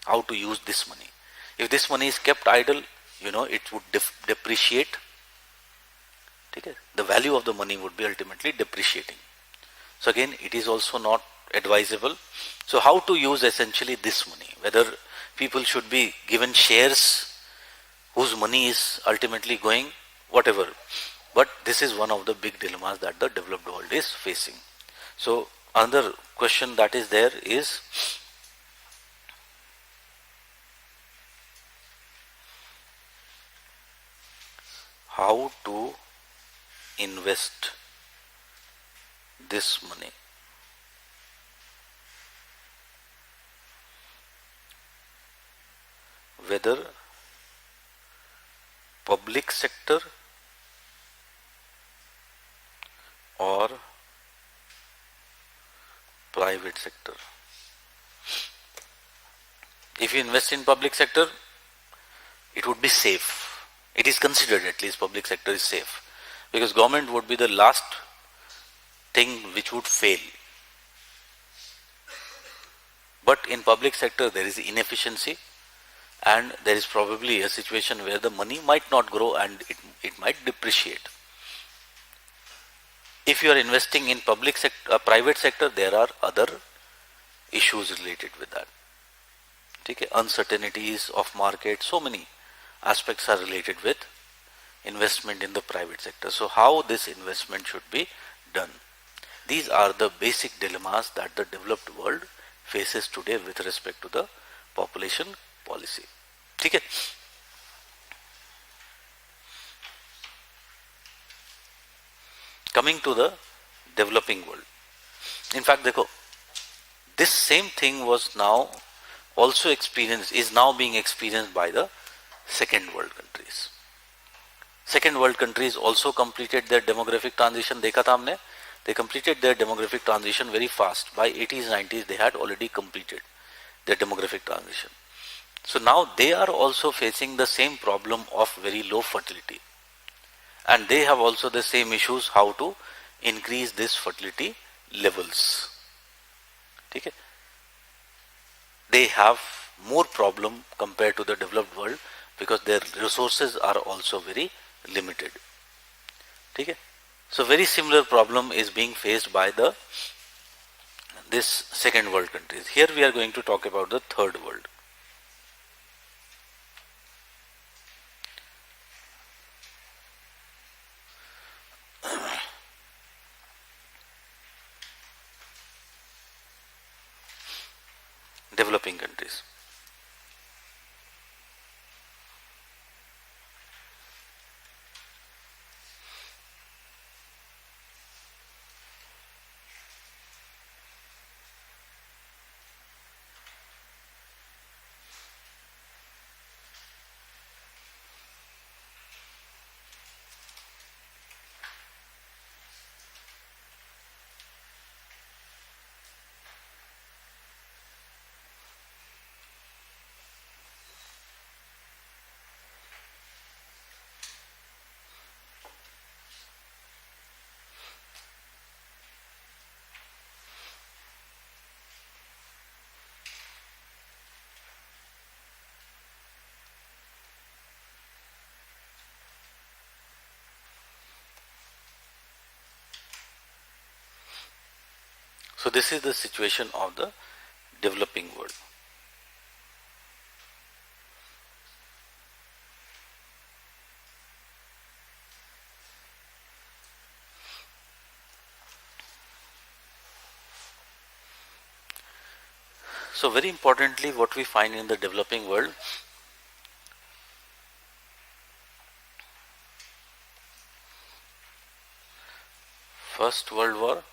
How to use this money? If this money is kept idle, it would depreciate. Okay? The value of the money would be ultimately depreciating. So again, it is also not advisable. So how to use essentially this money? Whether people should be given shares whose money is ultimately going, whatever. But this is one of the big dilemmas that the developed world is facing. So another question that is there is, how to invest this money. Whether public sector or private sector. If you invest in public sector, it would be safe. It is considered, at least public sector is safe, because government would be the last thing which would fail. But in public sector there is inefficiency, and there is probably a situation where the money might not grow and it might depreciate. If you are investing in private sector, there are other issues related with that. Okay? Uncertainties of market, so many aspects are related with investment in the private sector. So how this investment should be done? These are the basic dilemmas that the developed world faces today with respect to the population policy. Okay? Coming to the developing world. In fact, this same thing was now also is now being experienced by the second world countries. Second world countries also completed their demographic transition. देखा था हमने, they completed their demographic transition very fast. By 80s, 90s, they had already completed their demographic transition. So now they are also facing the same problem of very low fertility. And they have also the same issues how to increase this fertility levels. Okay? They have more problem compared to the developed world because their resources are also very limited. Okay? So very similar problem is being faced by this second world countries. Here we are going to talk about the third world. Developing countries. So this is the situation of the developing world. So very importantly, what we find in the developing world, First World War,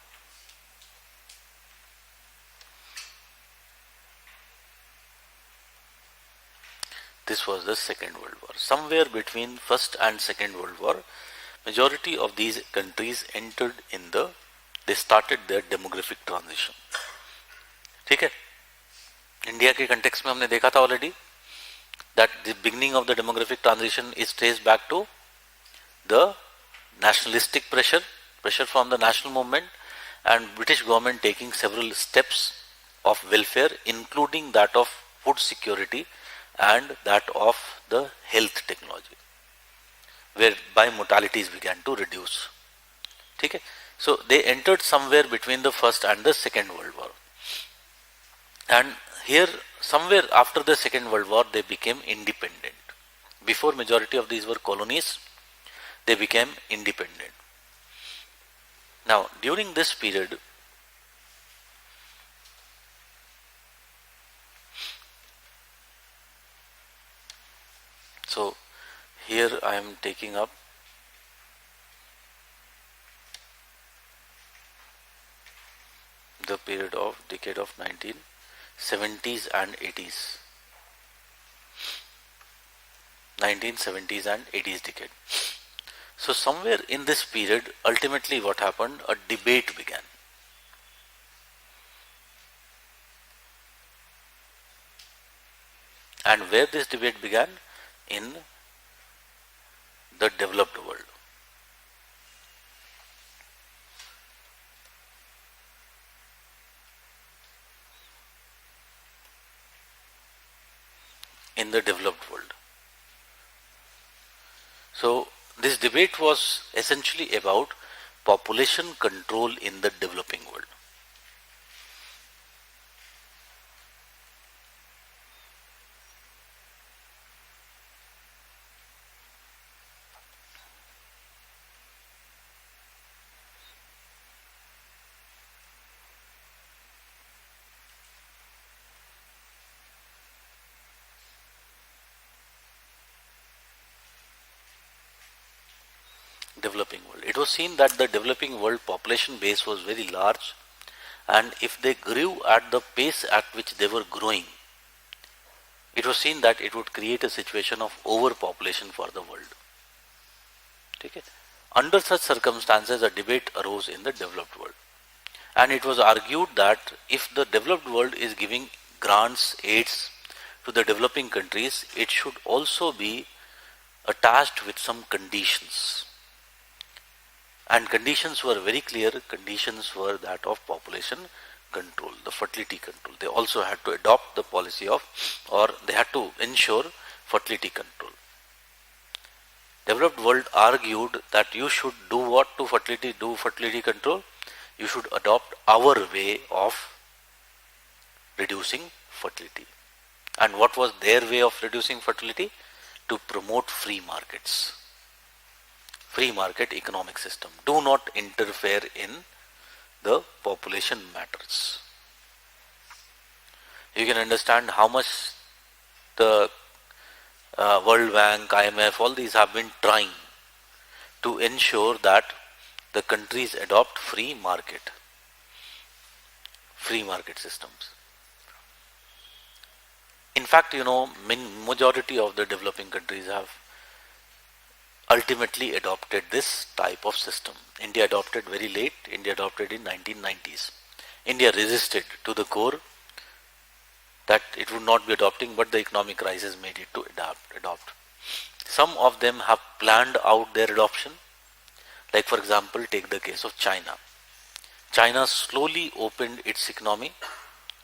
this was the Second World War. Somewhere between First and Second World War, majority of these countries they started their demographic transition. ठीक है? India के context में हमने देखा था already that the beginning of the demographic transition is traced back to the nationalistic pressure from the national movement and British government taking several steps of welfare, including that of food security and that of the health technology, whereby mortalities began to reduce. Okay? So they entered somewhere between the First and the Second World War. And here, somewhere after the Second World War, they became independent. Before, majority of these were colonies, they became independent. Now, during this period, am taking up the period of decade of 1970s and 80s. 1970s and 80s decade. So somewhere in this period, ultimately what happened? A debate began. And where this debate began? In the developed world. In the developed world. So this debate was essentially about population control in the developing world. Developing world. It was seen that the developing world population base was very large, and if they grew at the pace at which they were growing, it was seen that it would create a situation of overpopulation for the world. Okay? Under such circumstances, a debate arose in the developed world. And it was argued that if the developed world is giving grants, aids to the developing countries, it should also be attached with some conditions. And conditions were very clear. Conditions were that of population control, the fertility control. They also had to adopt the policy of, or they had to ensure fertility control. Developed world argued that you should do what to fertility control? You should adopt our way of reducing fertility. And what was their way of reducing fertility? To promote free markets. Free market economic system. Do not interfere in the population matters. You can understand how much the World Bank, IMF, all these have been trying to ensure that the countries adopt free market systems. In fact, majority of the developing countries have ultimately adopted this type of system. India adopted very late. India adopted in 1990s. India resisted to the core that it would not be adopting, but the economic crisis made it to adopt. Some of them have planned out their adoption. Like for example, take the case of China. China slowly opened its economy,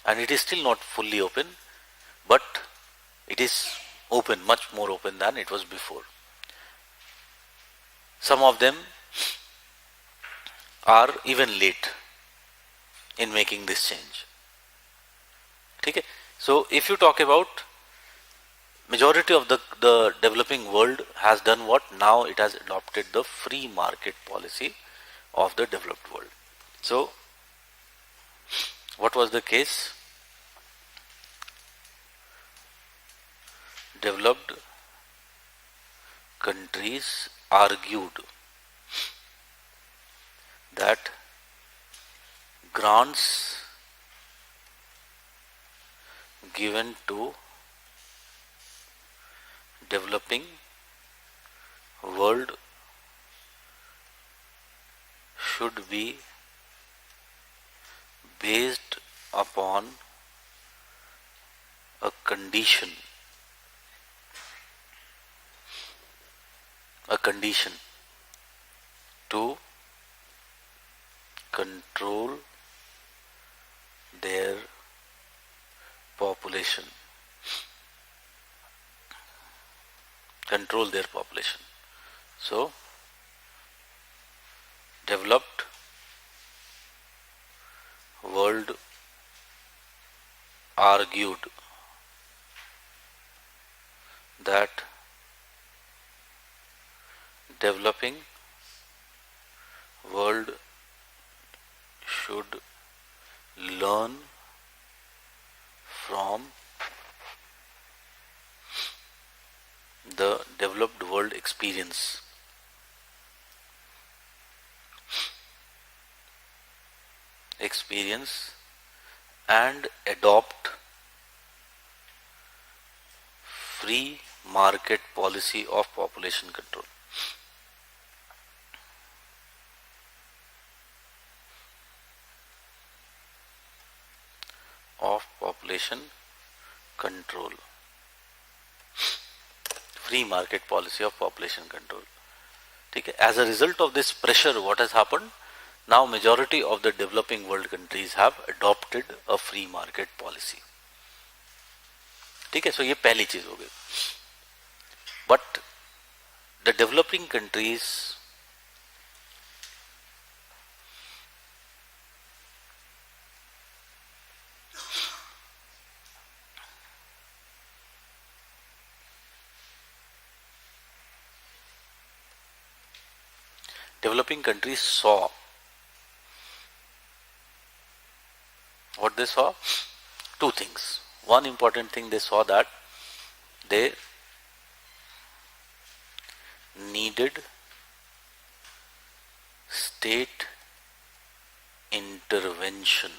and it is still not fully open, but it is open, much more open than it was before. Some of them are even late in making this change. Okay? So if you talk about majority of the developing world has done what? Now it has adopted the free market policy of the developed world. So what was the case? Developed countries argued that grants given to developing world should be based upon a condition to control their population. So, developed world argued that developing world should learn from the developed world experience and adopt free market policy of population control. Of population control. Free market policy of population control. Okay. As a result of this pressure, what has happened? Now majority of the developing world countries have adopted a free market policy. ठीक है, so ये पहली चीज हो गई. But the developing countries saw what they saw? Two things. One important thing, they saw that they needed state intervention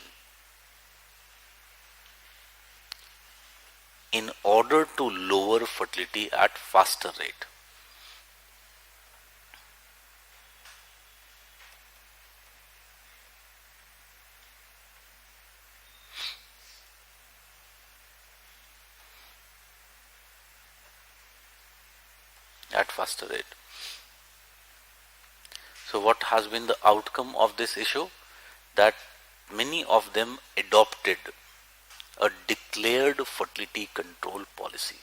in order to lower fertility at faster rate. Faster rate. So what has been the outcome of this issue? That many of them adopted a declared fertility control policy.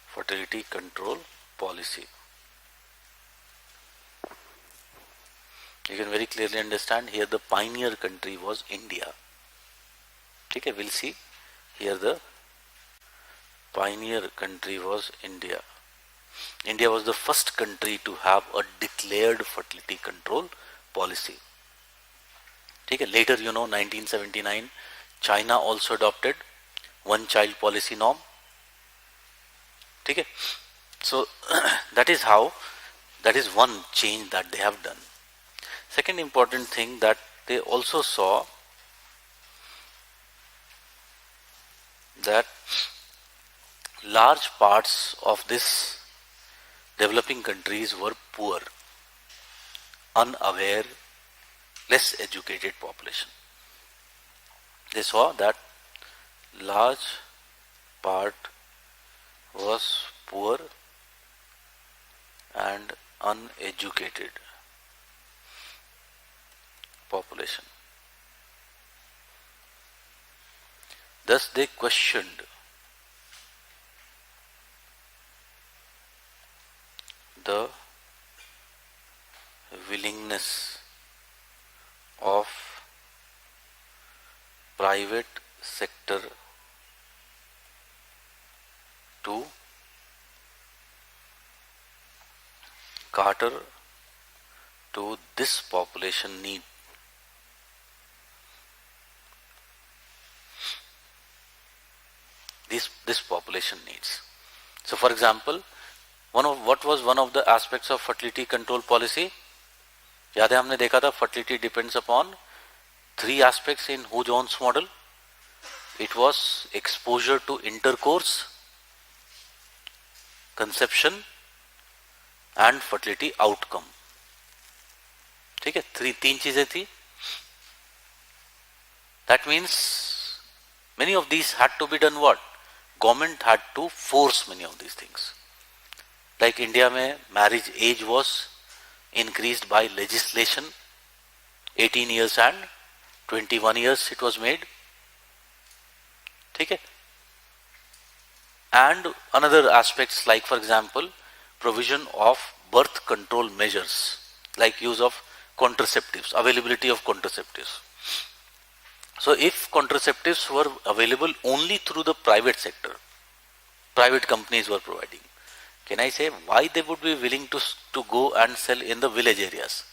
Fertility control policy. You can very clearly understand here the pioneer country was India. Okay, we'll see here the pioneer country was India. India was the first country to have a declared fertility control policy. Okay, later 1979 China also adopted one child policy norm. Okay, so that is one change that they have done. Second important thing that they also saw that large parts of this developing countries were poor, unaware, less educated population. They saw that large part was poor and uneducated population. Thus they questioned the willingness of private sector to cater to this population need. This population needs. So for example, what was one of the aspects of fertility control policy? याद है हमने देखा था fertility depends upon three aspects in Hu-Jones model. It was exposure to intercourse, conception and fertility outcome. ठीक है, तीन चीजें थी. That means many of these had to be done what? Government had to force many of these things. Like India में marriage age was increased by legislation, 18 years and 21 years it was made. ठीक है. And another aspects like for example provision of birth control measures like use of contraceptives, availability of contraceptives. So if contraceptives were available only through the private sector, private companies were providing, Can I say why they would be willing to go and sell in the village areas?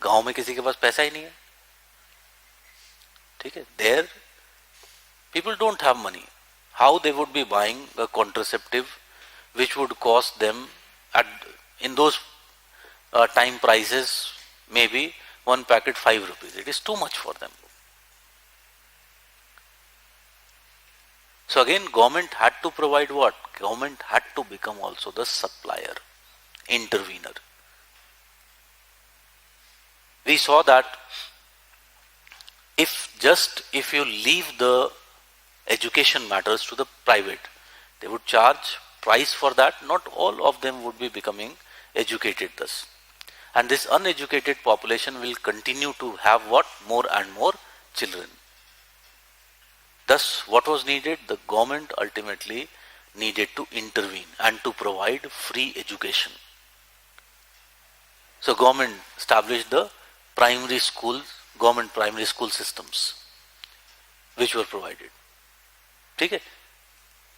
गांव में किसी के पास पैसा ही नहीं है, ठीक है? There people don't have money. How they would be buying a contraceptive which would cost them at in those time prices maybe one packet 5 rupees. It is too much for them. So again, government had to provide what? Government had to become also the supplier, intervener. We saw that if you leave the education matters to the private, they would charge price for that. Not all of them would be becoming educated thus. And this uneducated population will continue to have what? More and more children. Thus, what was needed? The government ultimately needed to intervene and to provide free education. So government established the primary schools, government primary school systems, which were provided. Okay?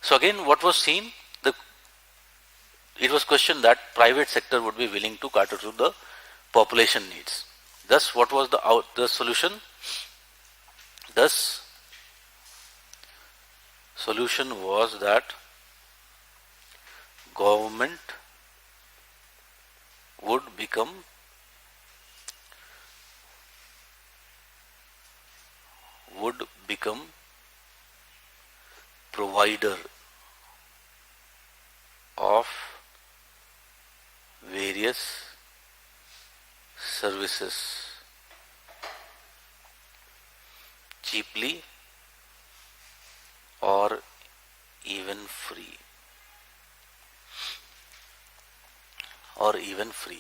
So again, what was seen? It was questioned that private sector would be willing to cater to the population needs. Thus, what was the solution? Thus, solution was that government would become provider of various services cheaply or even free.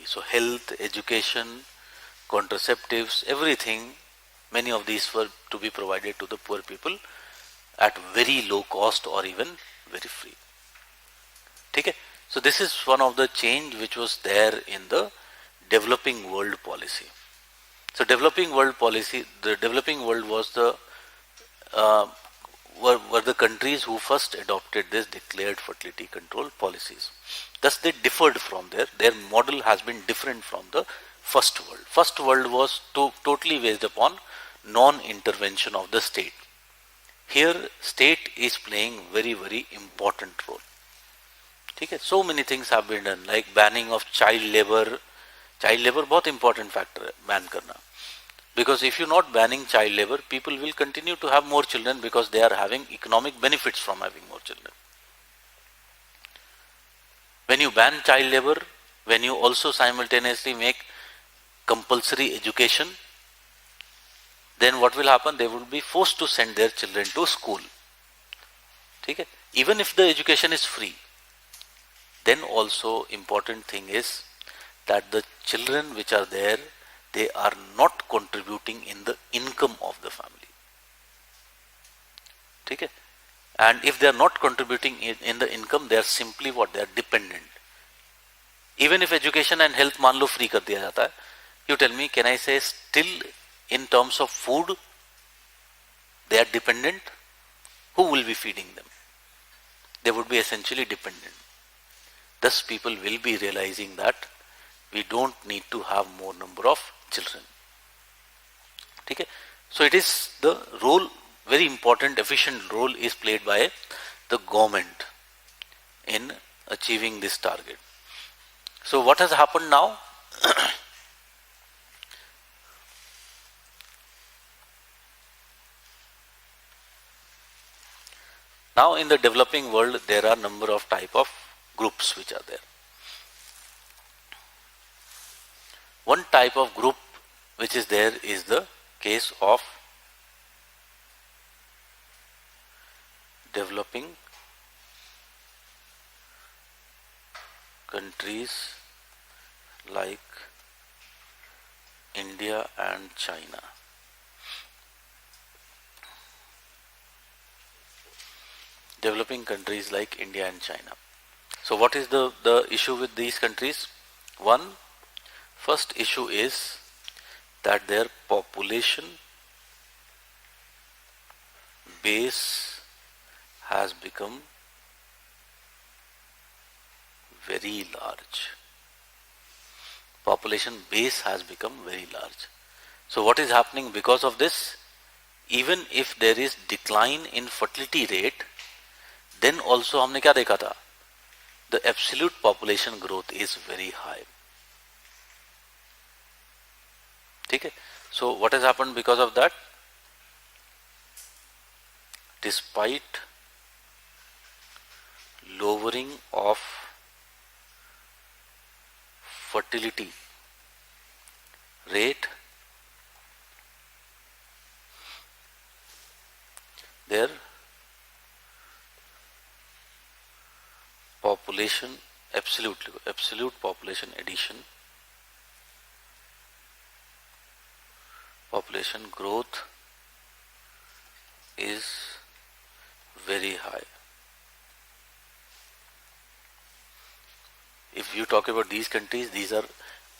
So health, education, contraceptives, everything, many of these were to be provided to the poor people at very low cost or even very free. Okay? So this is one of the change which was there in the developing world policy. So developing world policy, the developing world was were the countries who first adopted this declared fertility control policies. Thus they differed from there. Their model has been different from the first world. First world was totally based upon non-intervention of the state. Here state is playing very, very important role. Okay? So many things have been done, like banning of child labor. Child labor बहुत important factor है ban करना. Because if you're not banning child labor, people will continue to have more children because they are having economic benefits from having more children. When you ban child labor, when you also simultaneously make compulsory education, then what will happen? They will be forced to send their children to school. Okay? Even if the education is free, then also important thing is that the children which are there, they are not contributing in the income of the family. Okay? And if they are not contributing in the income, they are simply what? They are dependent. Even if education and health मान लो free कर दिया जाता है, you tell me, can I say still in terms of food, they are dependent? Who will be feeding them? They would be essentially dependent. Thus people will be realizing that we don't need to have more number of children. Okay? So it is the role, very important, efficient role is played by the government in achieving this target. So what has happened now? Now in the developing world, there are number of type of groups which are there. One type of group which is there is the case of developing countries like India and China. Developing countries like India and China. So what is the issue with these countries? First issue is that their population base has become very large. Population base has become very large. So what is happening because of this? Even if there is decline in fertility rate, then also हमने क्या देखा था? The absolute population growth is very high. ठीक है? So what has happened because of that? Despite lowering of fertility rate, their population, absolute population addition, population growth is very high. If you talk about these countries, these are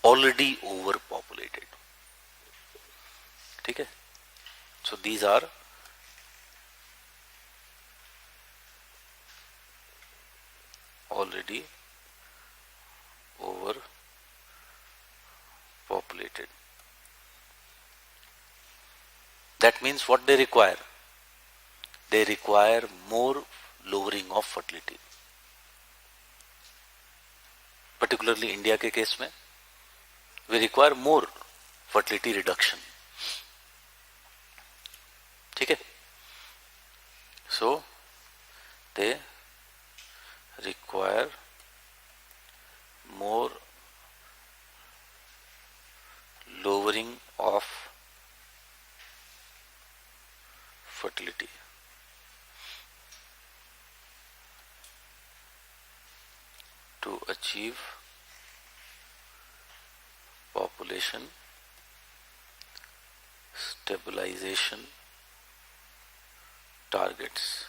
already overpopulated. ठीक है? So these are already overpopulated. That means what they require? They require more lowering of fertility. Particularly India के case में, we require more fertility reduction. ठीक है? So they require more lowering of fertility. To achieve population stabilization targets.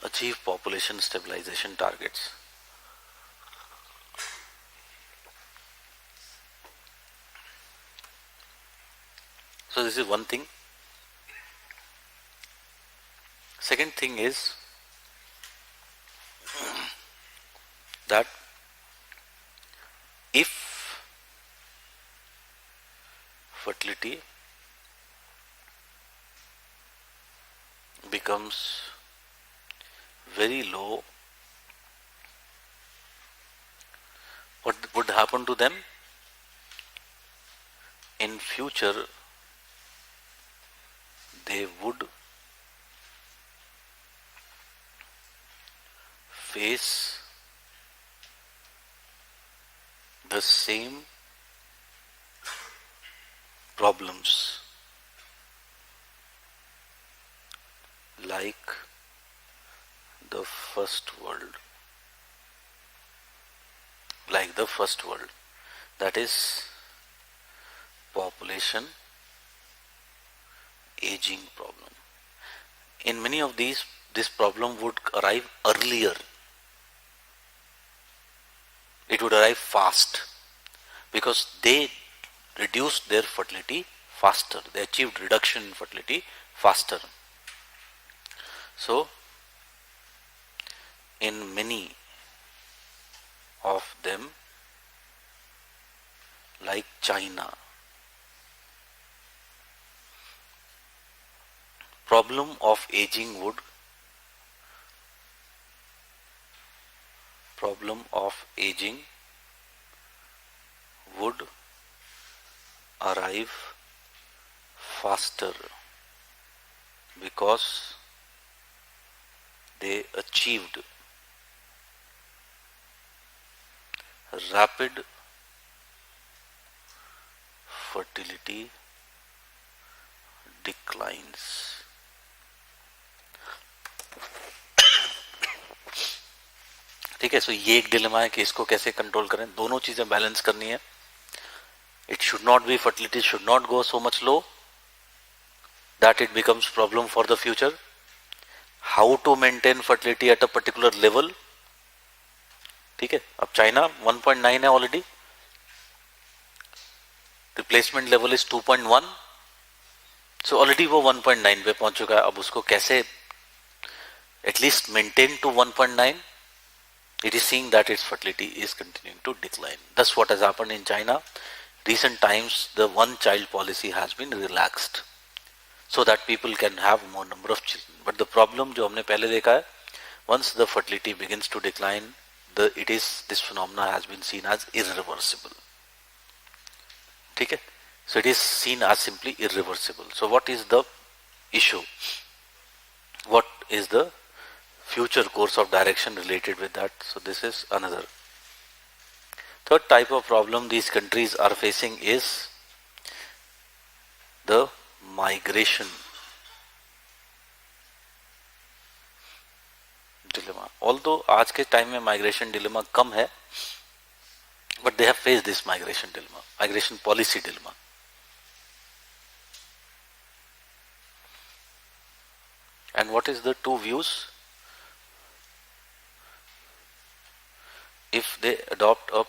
Achieve population stabilization targets. So this is one thing. Second thing is that if fertility becomes very low, what would happen to them? In future, they would face the same problems like the first world. That is population aging problem. In many of these, this problem would arrive earlier. It would arrive fast because they reduced their fertility faster. They achieved reduction in fertility faster. So, in many of them, like China, problem of aging would arrive faster because they achieved rapid fertility declines. ठीक है, सो ये एक dilemma है कि इसको कैसे control करें. दोनों चीजें बैलेंस करनी है. It should not be, fertility should not go so much low that it becomes problem for the future. How to maintain fertility at a particular level. ठीक है, अब चाइना 1.9 है already, replacement level is 2.1. So already वो 1.9 पे पहुंच चुका है, अब उसको कैसे at least maintain to 1.9. It is seeing that its fertility is continuing to decline. That's what has happened in China. Recent times, the one child policy has been relaxed so that people can have more number of children. But the problem जो हमने पहले देखा है, once the fertility begins to decline, this phenomena has been seen as irreversible. ठीक है? So it is seen as simply irreversible. So what is the issue? What is the future course of direction related with that? So this is another. Third type of problem these countries are facing is the migration dilemma. Although आज के time में migration dilemma कम है, but they have faced this migration dilemma, migration policy dilemma. And what is the two views? If they adopt a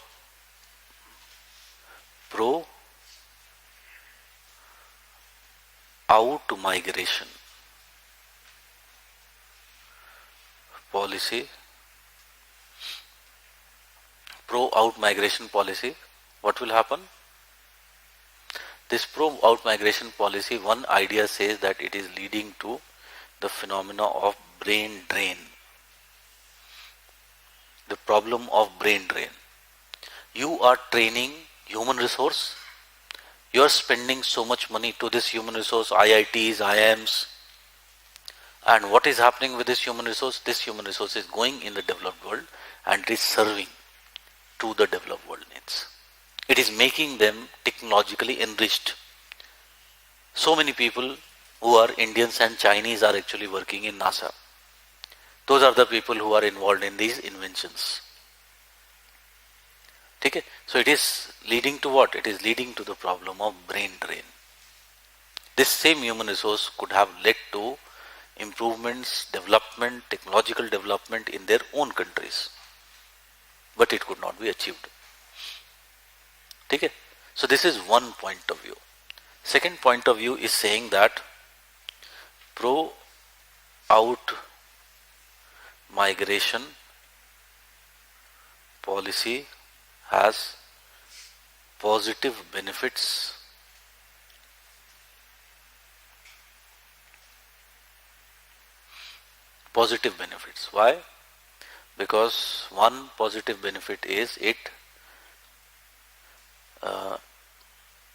pro-out migration policy, pro-out migration policy, what will happen? This pro-out migration policy, one idea says that it is leading to the phenomena of brain drain. The problem of brain drain. You are training human resource. You are spending so much money to this human resource, IITs, IIMs. And what is happening with this human resource? This human resource is going in the developed world and it is serving to the developed world needs. It is making them technologically enriched. So many people who are Indians and Chinese are actually working in NASA. Those are the people who are involved in these inventions. Okay? So it is leading to what? It is leading to the problem of brain drain. This same human resource could have led to improvements, development, technological development in their own countries. But it could not be achieved. Okay? So this is one point of view. Second point of view is saying that pro-out migration policy has positive benefits Why? Because one positive benefit is it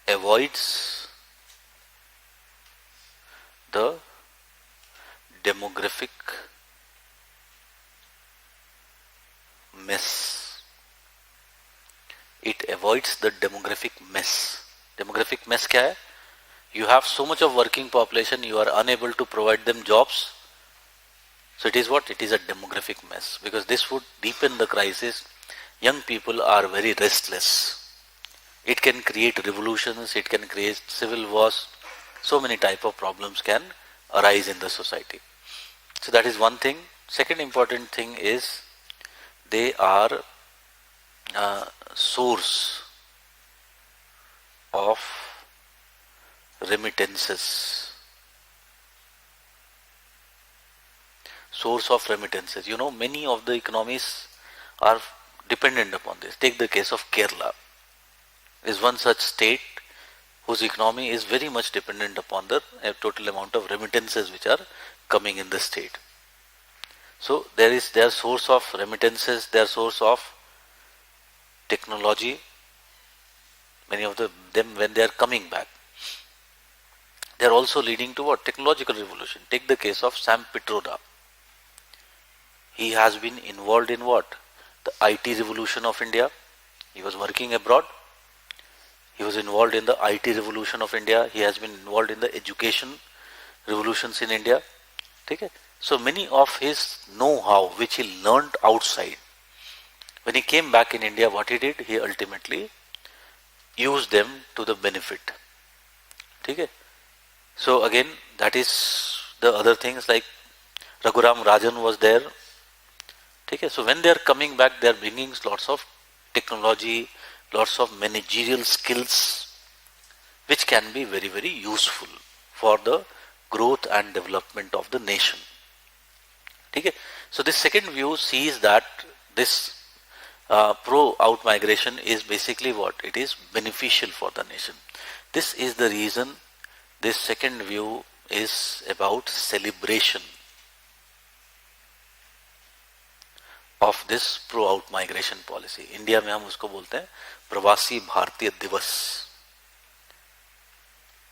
avoids the demographic mess. It avoids the demographic mess. Demographic mess क्या है? You have so much of working population, you are unable to provide them jobs. So it is what? It is a demographic mess, because this would deepen the crisis. Young people are very restless. It can create revolutions, it can create civil wars. So many type of problems can arise in the society. So that is one thing. Second important thing is they are a source of remittances. You know, many of the economies are dependent upon this. Take the case of Kerala. Is one such state whose economy is very much dependent upon the total amount of remittances which are coming in the state. So there is their source of remittances, their source of technology. Many of them, when they are coming back, they are also leading to what? Technological revolution. Take the case of Sam Pitroda. He has been involved in what? The IT revolution of India. He was working abroad. He was involved in the IT revolution of India. He has been involved in the education revolutions in India. Okay? So many of his know-how which he learned outside, when he came back in India, what he did? He ultimately used them to the benefit. Okay? So again, that is the other things, like Raghuram Rajan was there. Okay? So when they are coming back, they are bringing lots of technology, lots of managerial skills which can be very, very useful for the growth and development of the nation. Okay? So this second view sees that this pro-out migration is basically what? It is beneficial for the nation. This is the reason this second view is about celebration of this pro-out migration policy. India में हम उसको बोलते हैं प्रवासी भारतीय दिवस.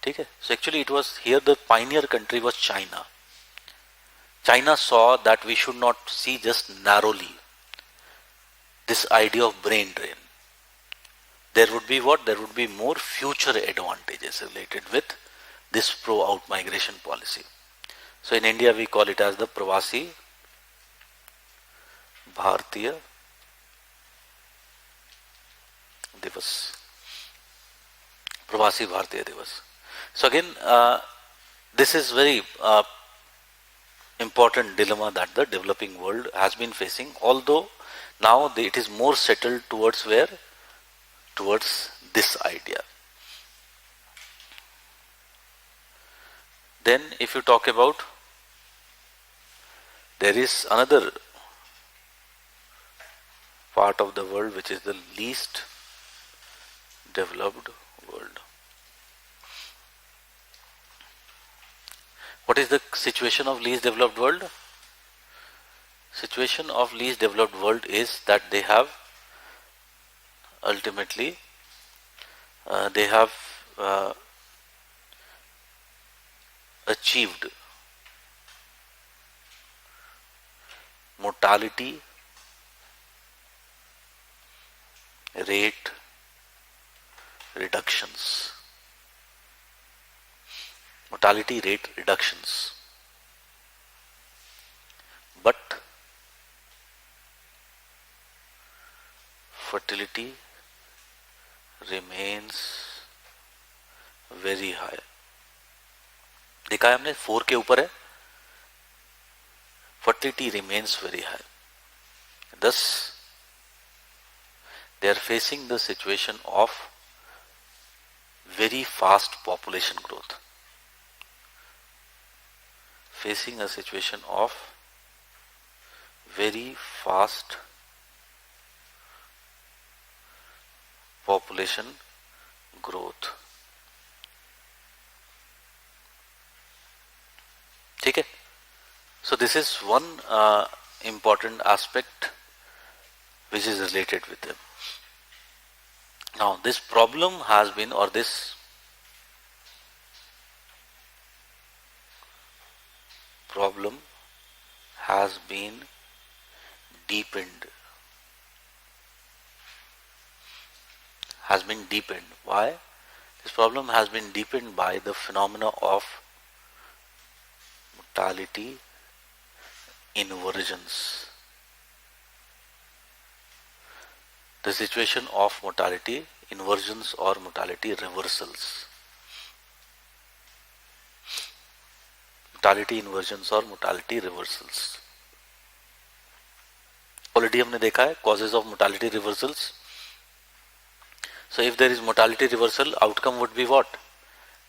ठीक है? So actually it was here the pioneer country was China. China saw that we should not see just narrowly this idea of brain drain. There would be what? There would be more future advantages related with this pro-out migration policy. So in India we call it as the Pravasi Bharatiya Divas. Pravasi Bharatiya Divas. So again, this is very important dilemma that the developing world has been facing, although now it is more settled towards where? Towards this idea. Then if you talk about, there is another part of the world which is the least developed world. What is the situation of least developed world? Situation of least developed world is that they have ultimately achieved mortality rate reductions. Mortality rate reductions. But fertility remains very high. देखा है हमने 4 के ऊपर है. Fertility remains very high. Thus, they are facing the situation of very fast population growth. Facing a situation of very fast population growth. ठीक है? So this is one important aspect which is related with them. Now this problem has been, or this problem has been deepened. Why? This problem has been deepened by the phenomena of mortality inversions. The situation of mortality inversions or mortality reversals. Mortality inversions or mortality reversals. Already हमने देखा है causes of mortality reversals. So if there is mortality reversal, outcome would be what?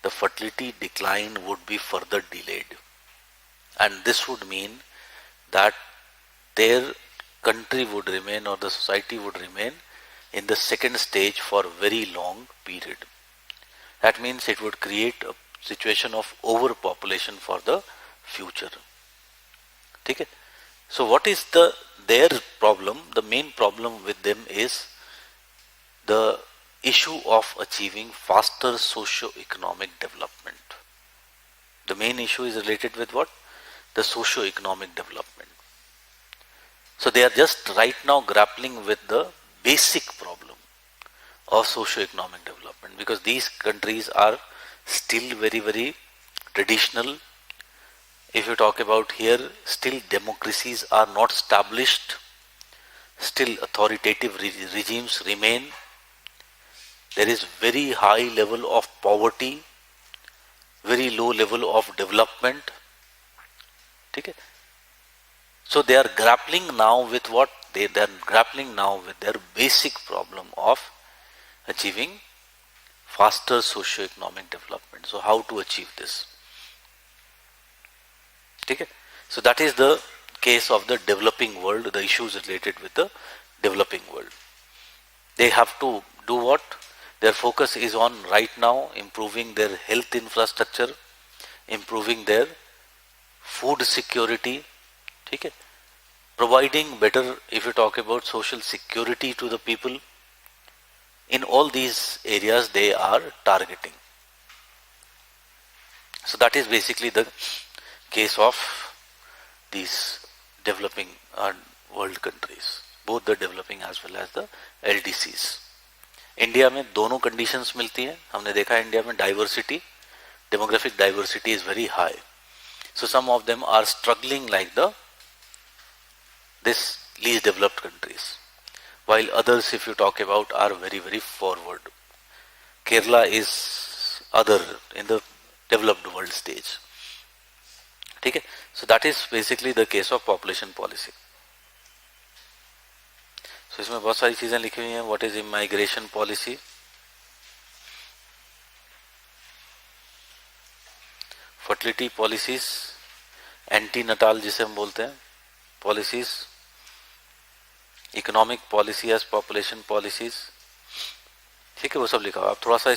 The fertility decline would be further delayed. And this would mean that their country would remain, or the society would remain, in the second stage for a very long period. That means it would create a situation of overpopulation for the future. Okay? So what is their problem? The main problem with them is the issue of achieving faster socio-economic development. The main issue is related with what? The socio-economic development. So they are just right now grappling with the basic problem of socio-economic development, because these countries are still very, very traditional. If you talk about here, still democracies are not established, still authoritative regimes remain. There is very high level of poverty, very low level of development. Okay? So they are grappling now with what? They are grappling now with their basic problem of achieving faster socio-economic development. So how to achieve this? ठीक है. So that is the case of the developing world, the issues related with the developing world. They have to do what? Their focus is on right now improving their health infrastructure, improving their food security, ठीक है, providing better, if you talk about social security to the people. In all these areas they are targeting. So that is basically the case of these developing world countries, both the developing as well as the LDCs. India में दोनों conditions मिलती हैं. हमने देखा है India में diversity, demographic diversity is very high. So some of them are struggling like this least developed countries, while others, if you talk about, are very, very forward. Kerala is other in the developed world stage. ठीक है. So that is basically the case of population policy. So इसमें बहुत सारी चीजें लिखी हुई हैं. What is immigration policy? Fertility policies, एंटीनटाल जिसे हम बोलते हैं policies, economic policy as population policies, ठीक है, वो सब लिखा हुआ. आप थोड़ा सा